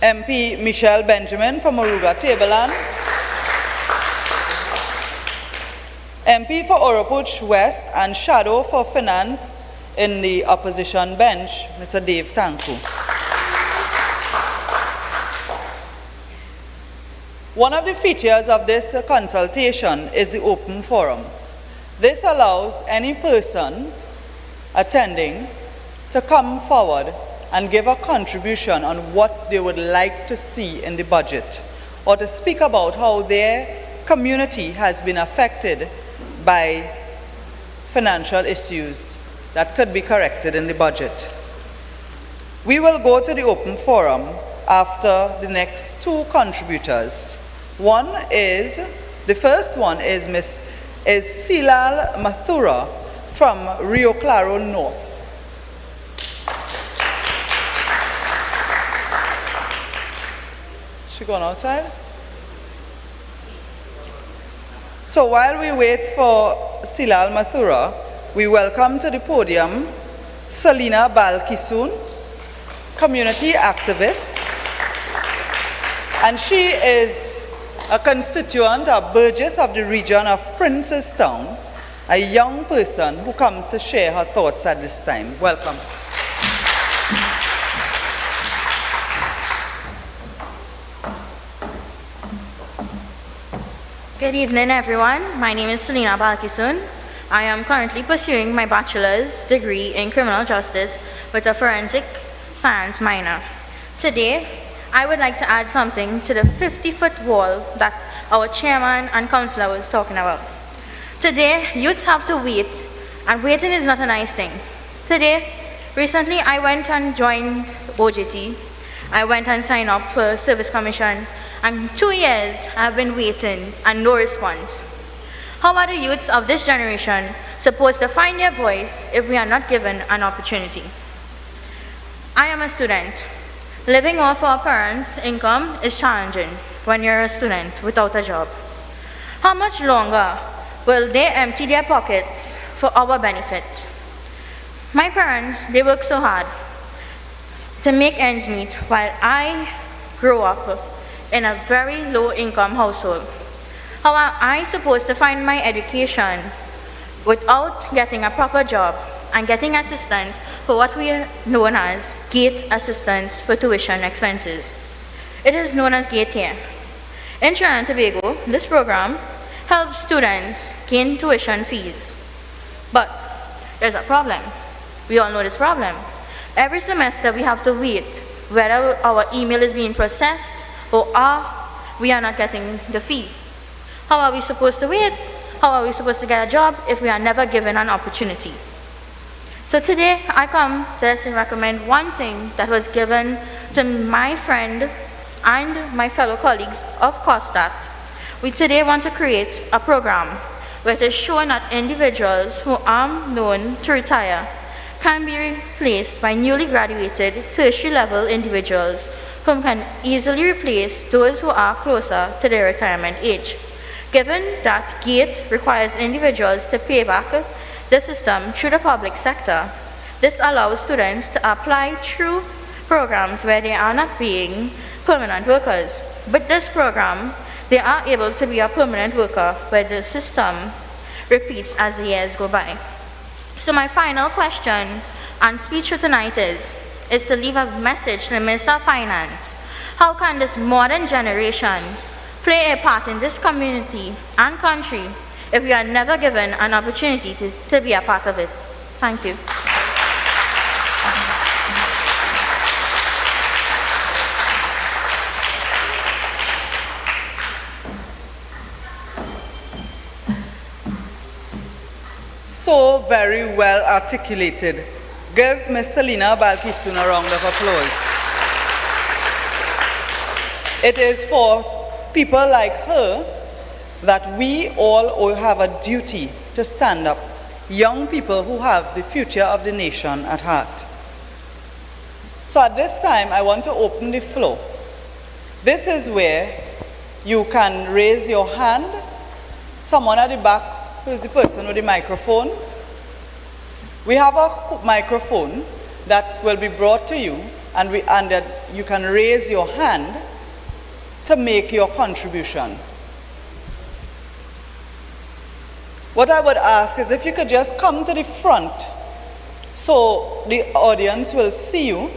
S3: MP Michelle Benjamin from Moruga Tableland. MP for Oropuch West and Shadow for Finance in the opposition bench, Mr. Dave Tanku. One of the features of this consultation is the open forum. This allows any person attending to come forward and give a contribution on what they would like to see in the budget, or to speak about how their community has been affected by financial issues that could be corrected in the budget. We will go to the open forum after the next 2 contributors. The first one is Silal Mathura from Rio Claro North. She gone outside? So while we wait for Silal Mathura, we welcome to the podium Salina Balkisun, community activist, and she is a constituent, a burgess of the region of Princestown, a young person who comes to share her thoughts at this time. Welcome.
S14: Good evening, everyone. My name is Selina Balkisun. I am currently pursuing my bachelor's degree in criminal justice with a forensic science minor. Today, I would like to add something to the 50-foot wall that our chairman and councillor was talking about. Today, youths have to wait, and waiting is not a nice thing. Recently, I went and joined OJT. I went and signed up for Service Commission, and 2 years I've been waiting and no response. How are the youths of this generation supposed to find their voice if we are not given an opportunity? I am a student. Living off our parents' income is challenging when you're a student without a job. How much longer will they empty their pockets for our benefit? My parents, they work so hard to make ends meet while I grew up in a very low income household. How am I supposed to find my education without getting a proper job and getting assistance for what we are known as gate assistance for tuition expenses? It is known as gate here. In Trinidad and Tobago, this program helps students gain tuition fees. But there's a problem. We all know this problem. Every semester we have to wait whether our email is being processed or we are not getting the fee. How are we supposed to wait? How are we supposed to get a job if we are never given an opportunity? So today I come to recommend one thing that was given to my friend and my fellow colleagues of COSTAT. We today want to create a program where it is shown that individuals who are known to retire can be replaced by newly graduated tertiary level individuals whom can easily replace those who are closer to their retirement age. Given that GATE requires individuals to pay back the system through the public sector, this allows students to apply through programs where they are not being permanent workers. With this program, they are able to be a permanent worker where the system repeats as the years go by. So my final question and speech for tonight is to leave a message to the Minister of Finance. How can this modern generation play a part in this community and country if we are never given an opportunity to be a part of it? Thank you.
S3: So very well articulated. Give Ms. Selina Balkisun a round of applause. It is for people like her that we all have a duty to stand up. Young people who have the future of the nation at heart. So at this time, I want to open the floor. This is where you can raise your hand. Someone at the back, who is the person with the microphone? We have a microphone that will be brought to you, and that you can raise your hand to make your contribution. What I would ask is if you could just come to the front so the audience will see you.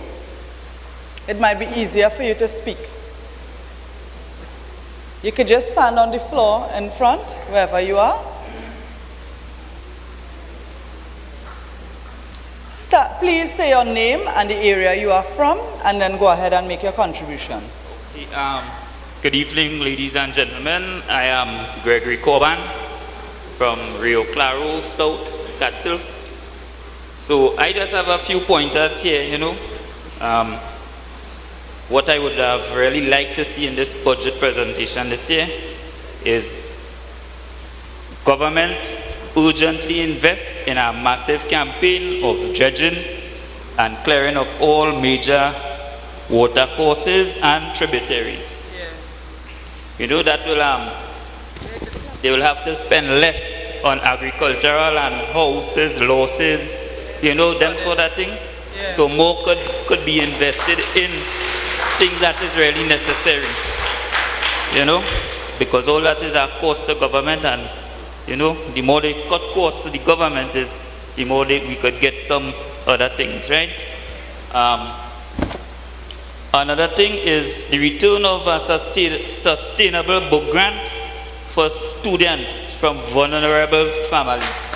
S3: It might be easier for you to speak. You could just stand on the floor in front, wherever you are. Please say your name and the area you are from, and then go ahead and make your contribution.
S15: Good evening, ladies and gentlemen. I am Gregory Corban from Rio Claro, South Catskill. So I just have a few pointers here, What I would have really liked to see in this budget presentation this year is government urgently invest in a massive campaign of dredging and clearing of all major water courses and tributaries. That will, they will have to spend less on agricultural and houses, losses, them sort of thing. So more could be invested in things that is really necessary, because all that is a cost to government, and the more they cut costs to the government is the more we could get some other things, right? Another thing is the return of a sustainable book grant for students from vulnerable families,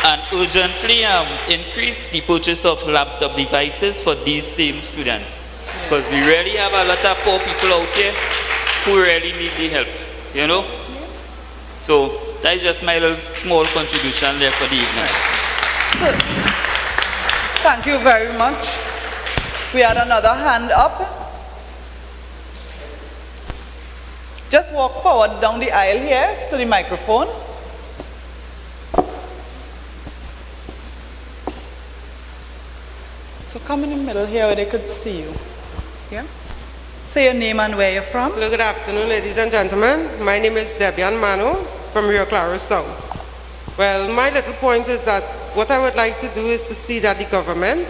S15: and urgently increase the purchase of laptop devices for these same students, because we really have a lot of poor people out here who really need the help, So that is just my little small contribution there for the evening.
S3: So, thank you very much. We had another hand up. Just walk forward down the aisle here to the microphone. So come in the middle here where they could see you. Yeah? Say your name and where you're from.
S16: Hello, good afternoon, ladies and gentlemen. My name is Debian Mano from Rio Claro South. Well, my little point is that what I would like to do is to see that the government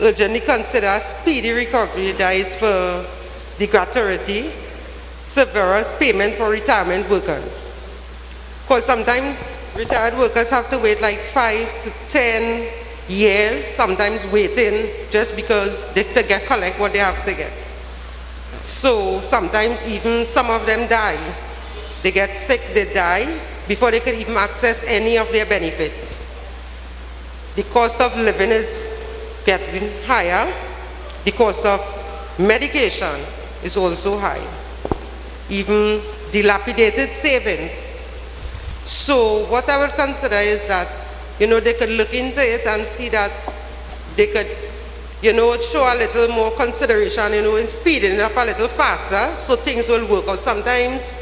S16: urgently consider a speedy recovery that is for the gratuity severest payment for retirement workers. Because sometimes retired workers have to wait like 5 to 10 years, sometimes waiting just because they to collect what they have to get. So sometimes even some of them die. They get sick, they die before they could even access any of their benefits. The cost of living is getting higher. The cost of medication is also high. Even dilapidated savings. So what I would consider is that, they could look into it and see that they could, show a little more consideration, in speeding it up a little faster so things will work out. Sometimes,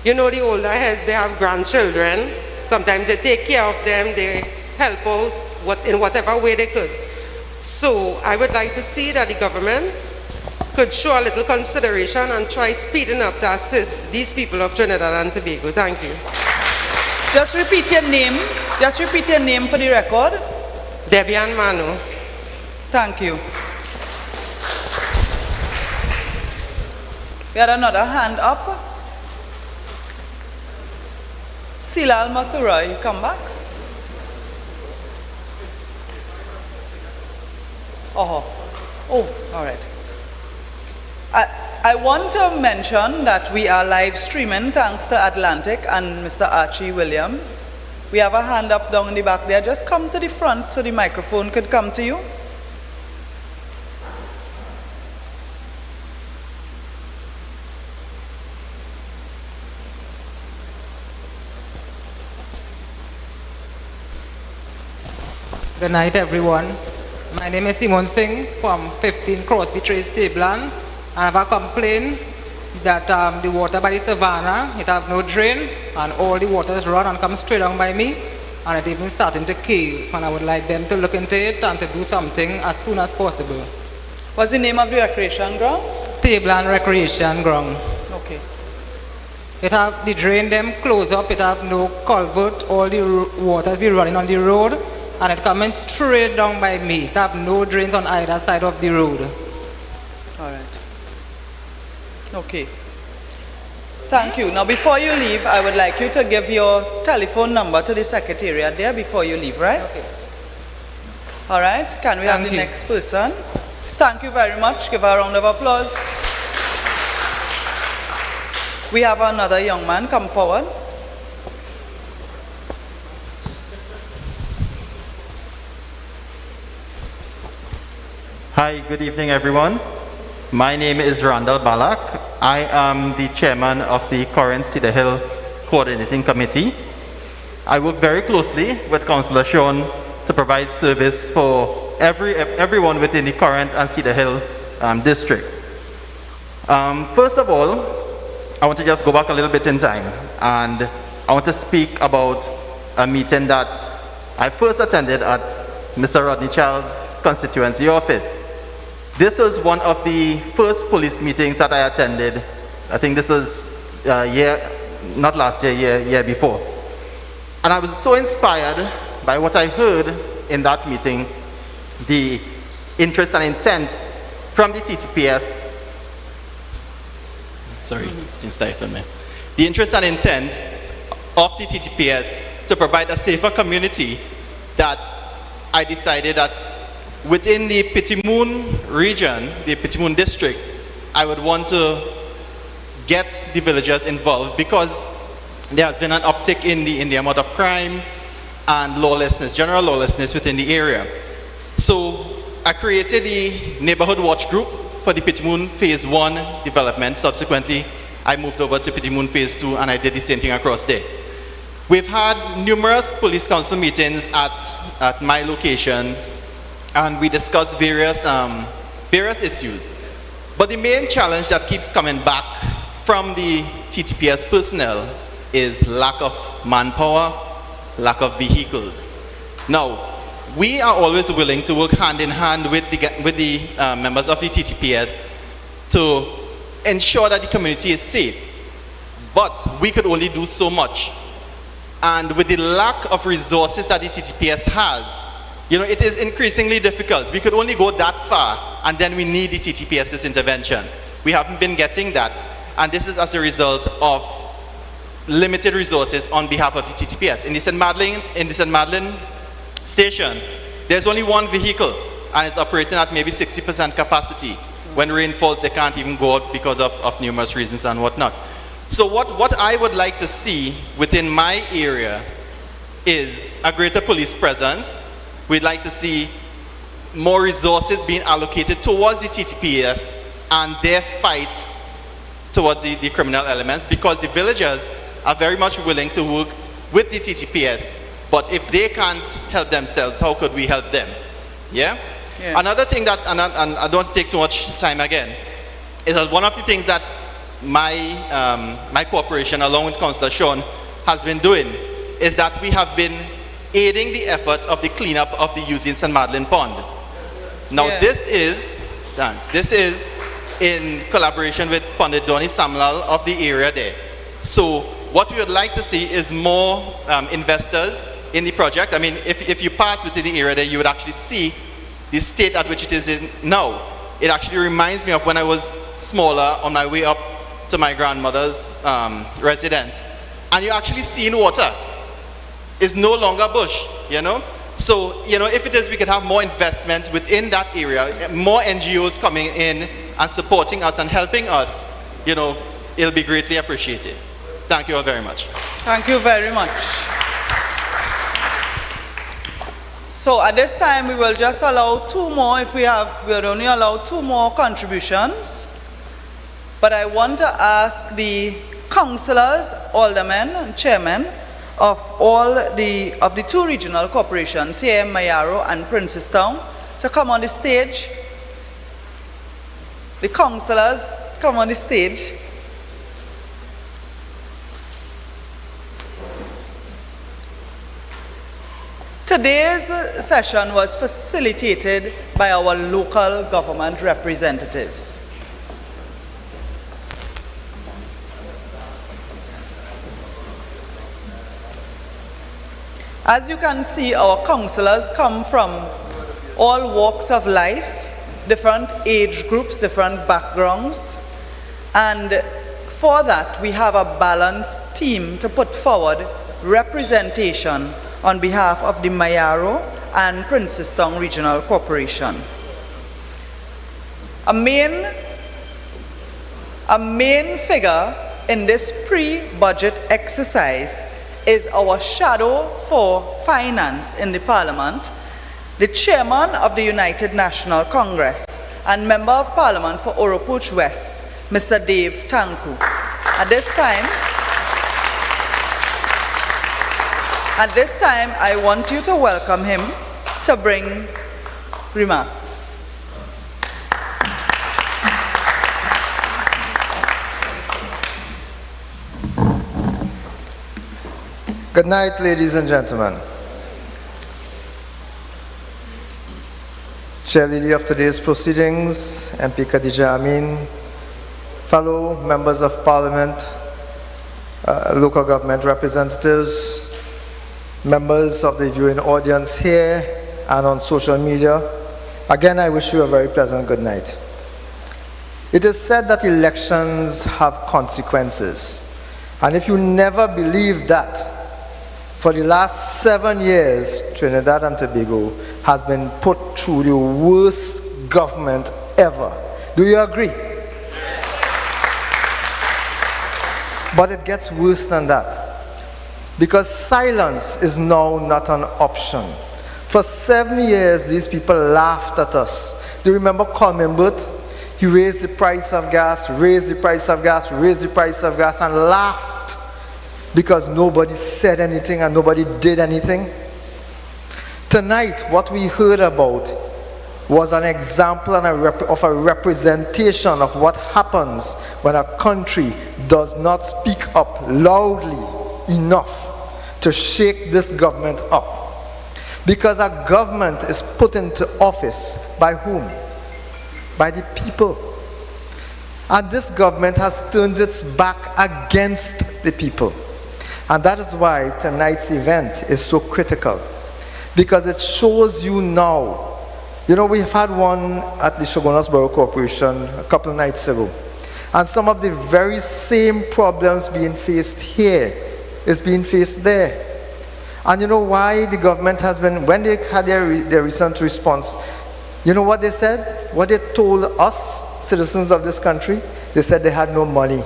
S16: the older heads, they have grandchildren. Sometimes they take care of them, they help out in whatever way they could. So I would like to see that the government could show a little consideration and try speeding up to assist these people of Trinidad and Tobago. Thank you.
S3: Just repeat your name. Just repeat your name for the record.
S16: Debian Manu.
S3: Thank you. We had another hand up. Silal Mathura, you come back. Oh, all right. I want to mention that we are live streaming thanks to Atlantic and Mr. Archie Williams. We have a hand up down in the back there. Just come to the front so the microphone could come to you.
S17: Good night, everyone. My name is Simon Singh from 15 Crosby Trace, Tableland. I have a complaint that the water by the savannah, it have no drain, and all the water is run and comes straight down by me, and it even starting to cave. And I would like them to look into it and to do something as soon as possible.
S3: What's the name of the recreation ground?
S17: Tableland Recreation Ground.
S3: Okay.
S17: It have the drain them close up, it have no culvert, all the water be running on the road, and it coming straight down by me. It have no drains on either side of the road.
S3: All right. Okay. Thank you. Now, before you leave, I would like you to give your telephone number to the secretariat there before you leave, right?
S17: Okay.
S3: All right. Can we have the next person? Thank you very much. Give her a round of applause. We have another young man. Come forward.
S18: Hi, good evening, everyone. My name is Randall Balak. I am the chairman of the current Cedar Hill Coordinating Committee. I work very closely with Councillor Sean to provide service for everyone within the current and Cedar Hill districts. First of all, I want to just go back a little bit in time, and I want to speak about a meeting that I first attended at Mr. Rodney Child's constituency office. This was one of the first police meetings that I attended. I think this was not last year, year before. And I was so inspired by what I heard in that meeting, the interest and intent from the TTPS. Sorry, it's stifling me. The interest and intent of the TTPS to provide a safer community, that I decided that within the Pitimoon region, the Pitimoon district, I would want to get the villagers involved, because there has been an uptick in the amount of crime and lawlessness, general lawlessness within the area. So I created the Neighborhood Watch Group for the Pitimoon Phase 1 development. Subsequently, I moved over to Pitimoon Phase 2, and I did the same thing across there. We've had numerous police council meetings at my location, and we discussed various issues. But the main challenge that keeps coming back from the TTPS personnel is lack of manpower, lack of vehicles. Now, we are always willing to work hand in hand with the members of the TTPS to ensure that the community is safe. But we could only do so much. And with the lack of resources that the TTPS has, it is increasingly difficult. We could only go that far, and then we need the TTPS's intervention. We haven't been getting that. and this is as a result of limited resources on behalf of the TTPS. In the St. Madeleine station, there's only one vehicle, and it's operating at maybe 60% capacity. When rain falls, they can't even go out because of numerous reasons and whatnot. So what I would like to see within my area is a greater police presence. We'd like to see more resources being allocated towards the TTPS and their fight towards the criminal elements, because the villagers are very much willing to work with the TTPS, but if they can't help themselves, how could we help them? Yeah? Another thing that, and I don't take too much time again, is that one of the things that my corporation, along with Councillor Sean, has been doing is that we have been aiding the effort of the cleanup of the UNC St. Madeleine Pond. Now this is in collaboration with Pandit Doni Samlal of the area there. So what we would like to see is more investors in the project. I mean, if you pass within the area there, you would actually see the state at which it is in now. It actually reminds me of when I was smaller on my way up to my grandmother's residence. And you're actually seeing water. It's no longer bush, you know? So, you know, if it is, we could have more investment within that area, more NGOs coming in and supporting us and helping us, you know, it'll be greatly appreciated. Thank you all very much.
S3: Thank you very much. So at this time, we will just allow two more. If we will only allow two more contributions. But I want to ask the councillors, aldermen, and chairmen of the two regional corporations here, Mayaro and Princestown, to come on the stage. The councillors, come on the stage. Today's session was facilitated by our local government representatives. As you can see, our councillors come from all walks of life, different age groups, different backgrounds, and for that we have a balanced team to put forward representation on behalf of the Mayaro and Princestown Regional Corporation. A main figure in this pre-budget exercise is our shadow for finance in the Parliament, the chairman of the United National Congress and member of Parliament for Oropouche West, Mr. Dave Tanku. At this time, I want you to welcome him to bring remarks.
S19: Good night, ladies and gentlemen. Chair Lady of today's proceedings, MP Khadija Amin, fellow members of Parliament, local government representatives, members of the viewing audience here and on social media, again I wish you a very pleasant good night. It is said that elections have consequences, and if you never believe that, for the last 7 years, Trinidad and Tobago has been put through the worst government ever. Do you agree? But it gets worse than that, because silence is now not an option. For 7 years, these people laughed at us. Do you remember Colman Burt? He raised the price of gas, raised the price of gas, raised the price of gas, and laughed because nobody said anything and nobody did anything. Tonight, what we heard about was an example of a representation of what happens when a country does not speak up loudly enough to shake this government up. Because a government is put into office by whom? By the people. And this government has turned its back against the people. And that is why tonight's event is so critical, because it shows you now. You know, we have had one at the Shogunasboro Corporation a couple of nights ago, And some of the very same problems being faced here is being faced there. And you know why the government has been, when they had their recent response, you know what they said? What they told us, citizens of this country? They said they had no money.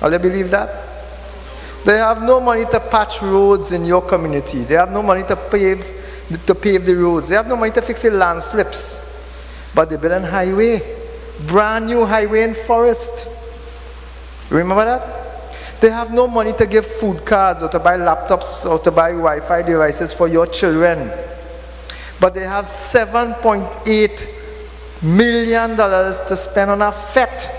S19: Will you believe that? They have no money to patch roads in your community. They have no money to pave the roads. They have no money to fix the landslips. But they build a highway, brand new highway in Forest. Remember that? They have no money to give food cards or to buy laptops or to buy Wi-Fi devices for your children. But they have $7.8 million to spend on a fete.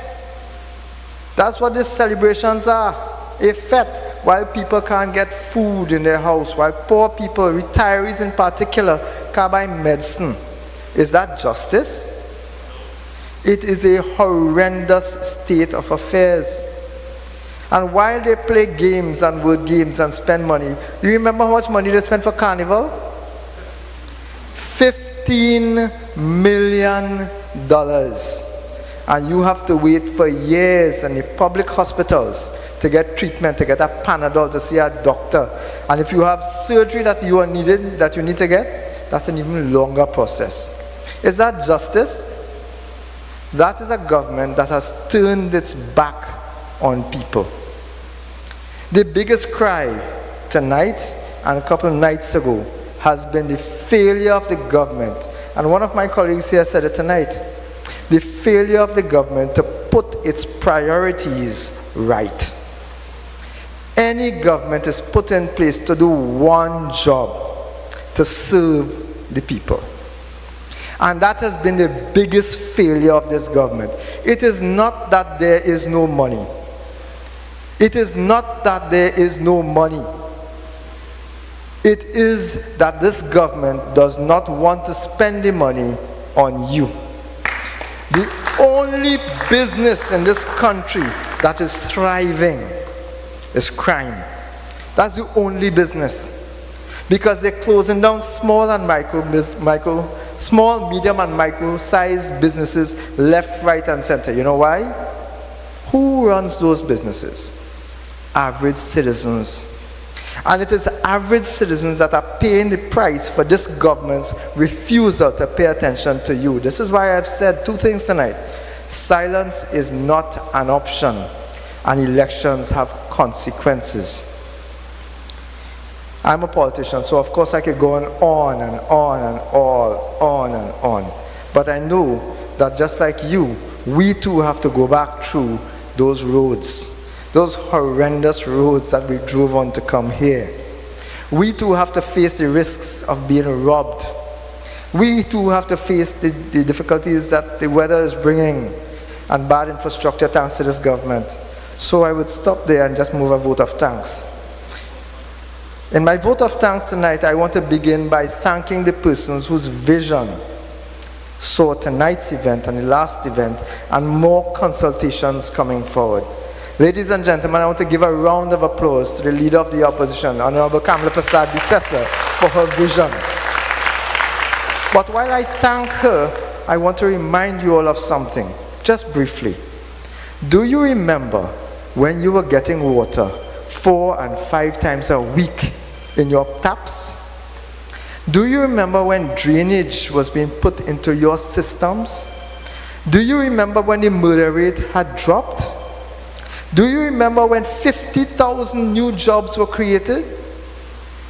S19: That's what these celebrations are, a fete. While people can't get food in their house, while poor people, retirees in particular, can't buy medicine. Is that justice? It is a horrendous state of affairs. And while they play games and word games and spend money, do you remember how much money they spent for Carnival? $15 million. And you have to wait for years in the public hospitals to get treatment, to get a Panadol, to see a doctor. And if you have surgery that you need to get, that's an even longer process. Is that justice? That is a government that has turned its back on people. The biggest cry tonight and a couple of nights ago has been the failure of the government. And one of my colleagues here said it tonight. The failure of the government to put its priorities right. Any government is put in place to do one job, to serve the people. And that has been the biggest failure of this government. It is not that there is no money. It is not that there is no money. It is that this government does not want to spend the money on you. The only business in this country that is thriving is crime. That's the only business. Because they're closing down small, medium, and micro-sized businesses left, right, and center. You know why? Who runs those businesses? Average citizens. And it is average citizens that are paying the price for this government's refusal to pay attention to you. This is why I've said two things tonight. Silence is not an option, and elections have consequences. I'm a politician, so of course I could go on and on and on and on. But I know that just like you, we too have to go back through those roads, those horrendous roads that we drove on to come here. We too have to face the risks of being robbed. We too have to face the difficulties that the weather is bringing and bad infrastructure thanks to this government. So I would stop there and just move a vote of thanks. In my vote of thanks tonight, I want to begin by thanking the persons whose vision saw tonight's event and the last event and more consultations coming forward. Ladies and gentlemen, I want to give a round of applause to the Leader of the Opposition, Honorable Kamala Prasad-Bissessar, for her vision. But while I thank her, I want to remind you all of something, just briefly. Do you remember when you were getting water 4 and 5 times a week in your taps? Do you remember when drainage was being put into your systems? Do you remember when the murder rate had dropped? Do you remember when 50,000 new jobs were created?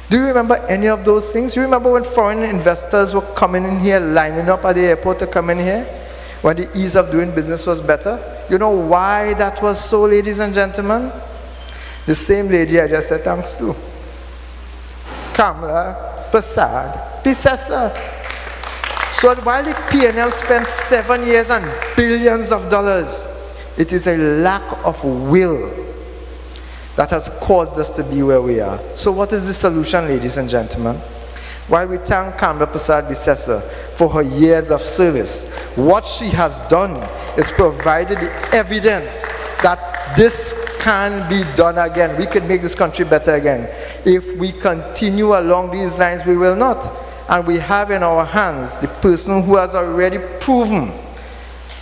S19: Do you remember any of those things? Do you remember when foreign investors were coming in here, lining up at the airport to come in here? When the ease of doing business was better? You know why that was so, ladies and gentlemen? The same lady I just said thanks to, Kamala Prasad-Bissessar. So while the PNL spent 7 years and billions of dollars, it is a lack of will that has caused us to be where we are. So what is the solution, ladies and gentlemen? While we thank Kamala Prasad-Bissessar for her years of service, what she has done is provided the evidence that this can be done again. We can make this country better again. If we continue along these lines, we will not. And we have in our hands the person who has already proven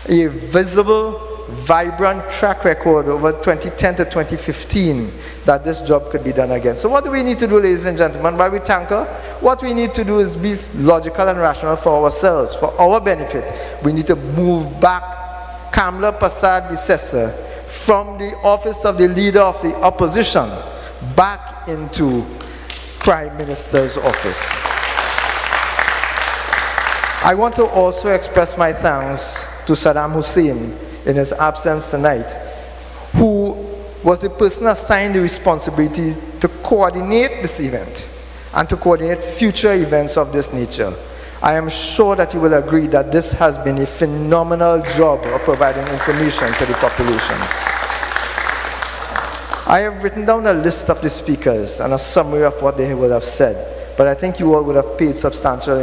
S19: a visible, vibrant track record over 2010 to 2015 that this job could be done again. So what do we need to do, ladies and gentlemen, while we thank her? What we need to do is be logical and rational for ourselves, for our benefit. We need to move back Kamla Persad-Bissessar from the office of the leader of the opposition back into Prime Minister's office. I want to also express my thanks to Saddam Hussein in his absence tonight, who was the person assigned the responsibility to coordinate this event and to coordinate future events of this nature. I am sure that you will agree that this has been a phenomenal job of providing information to the population. I have written down a list of the speakers and a summary of what they would have said, but I think you all would have paid substantial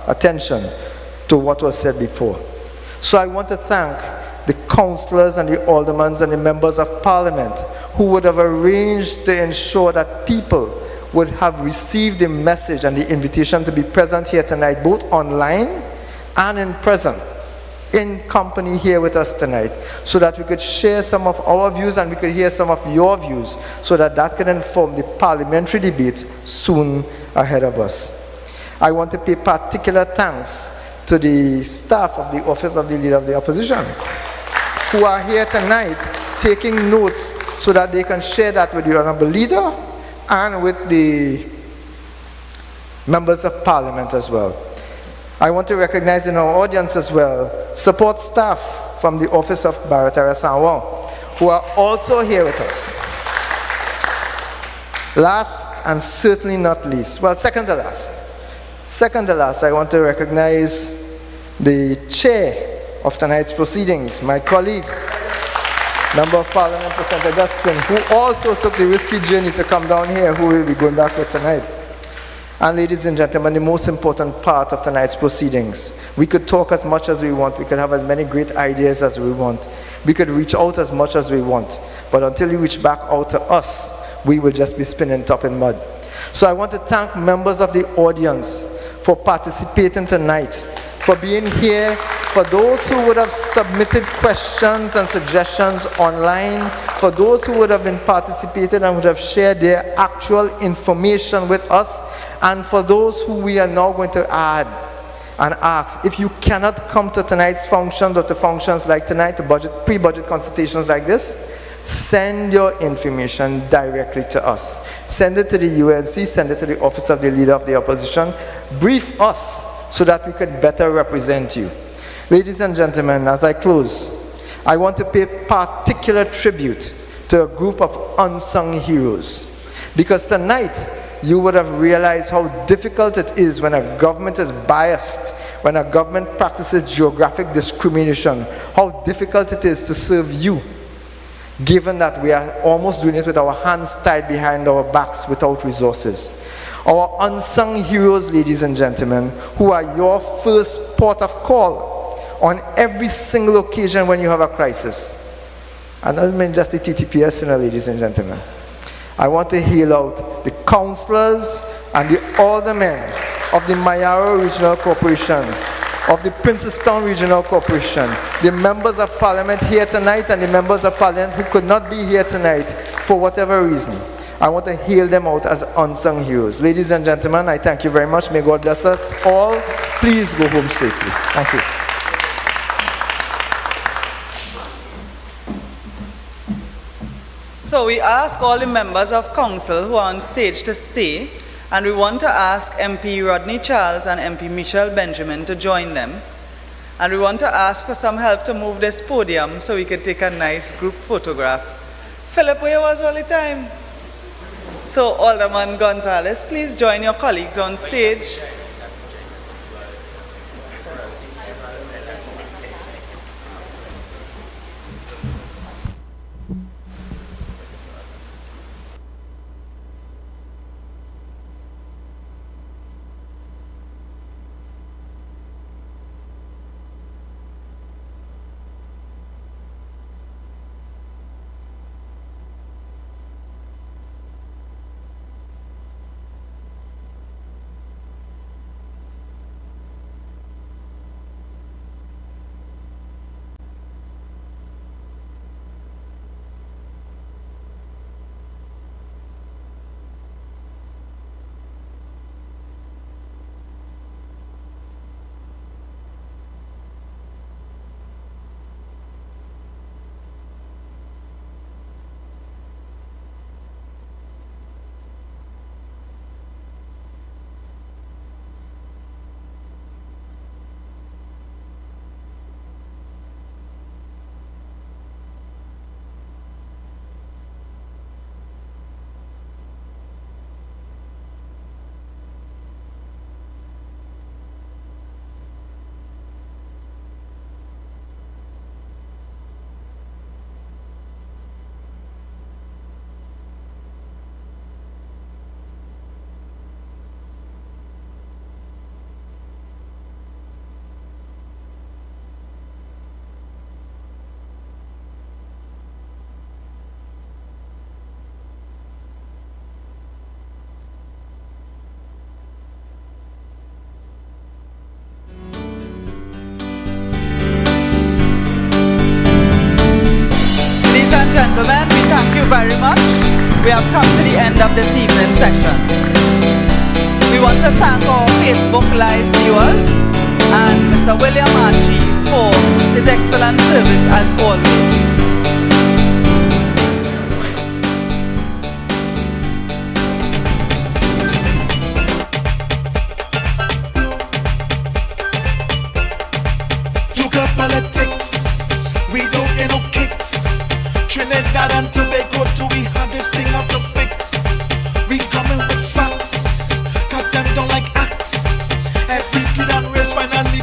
S19: attention to what was said before. So I want to thank the councillors and the aldermen and the members of parliament who would have arranged to ensure that people would have received the message and the invitation to be present here tonight, both online and in person, in company here with us tonight, so that we could share some of our views and we could hear some of your views, so that that can inform the parliamentary debate soon ahead of us. I want to pay particular thanks to the staff of the Office of the Leader of the Opposition, who are here tonight taking notes so that they can share that with the Honourable Leader and with the members of Parliament as well. I want to recognize in our audience as well support staff from the Office of Baratara Sanwa, who are also here with us. Last and certainly not least, well, second to last, I want to recognize the chair of tonight's proceedings, my colleague, Member of Parliament for St. Augustine, who also took the risky journey to come down here, who will be going back with tonight. And ladies and gentlemen, the most important part of tonight's proceedings, we could talk as much as we want, we could have as many great ideas as we want, we could reach out as much as we want, but until you reach back out to us, we will just be spinning top in mud. So I want to thank members of the audience for participating tonight, for being here, for those who would have submitted questions and suggestions online, for those who would have been participating and would have shared their actual information with us, and for those who we are now going to add and ask, if you cannot come to tonight's functions or to functions like tonight, to pre-budget consultations like this, send your information directly to us. Send it to the UNC, send it to the Office of the Leader of the Opposition. Brief us so that we can better represent you. Ladies and gentlemen, as I close, I want to pay particular tribute to a group of unsung heroes. Because tonight, you would have realized how difficult it is when a government is biased, when a government practices geographic discrimination, how difficult it is to serve you, given that we are almost doing it with our hands tied behind our backs without resources. Our unsung heroes, ladies and gentlemen, who are your first port of call on every single occasion when you have a crisis. And I don't mean just the TTPS, ladies and gentlemen. I want to hail out the councillors and the aldermen of the Mayaro Regional Corporation, of the Princestown Regional Corporation, the members of Parliament here tonight and the members of Parliament who could not be here tonight for whatever reason. I want to hail them out as unsung heroes. Ladies and gentlemen, I thank you very much. May God bless us all. Please go home safely. Thank you.
S3: So we ask all the members of council who are on stage to stay, and we want to ask MP Rodney Charles and MP Michelle Benjamin to join them. And we want to ask for some help to move this podium so we can take a nice group photograph. Philip, where was all the time? So Alderman Gonzalez, please join your colleagues on stage. you very much. We have come to the end of this evening's session. We want to thank our Facebook Live viewers and Mr. William Archie for his excellent service as always.
S20: Politics, we don't get no kicks. Trinidad and Tobago, do we have this thing up to fix? We coming with facts, cut them down like axe. Every kid and race finally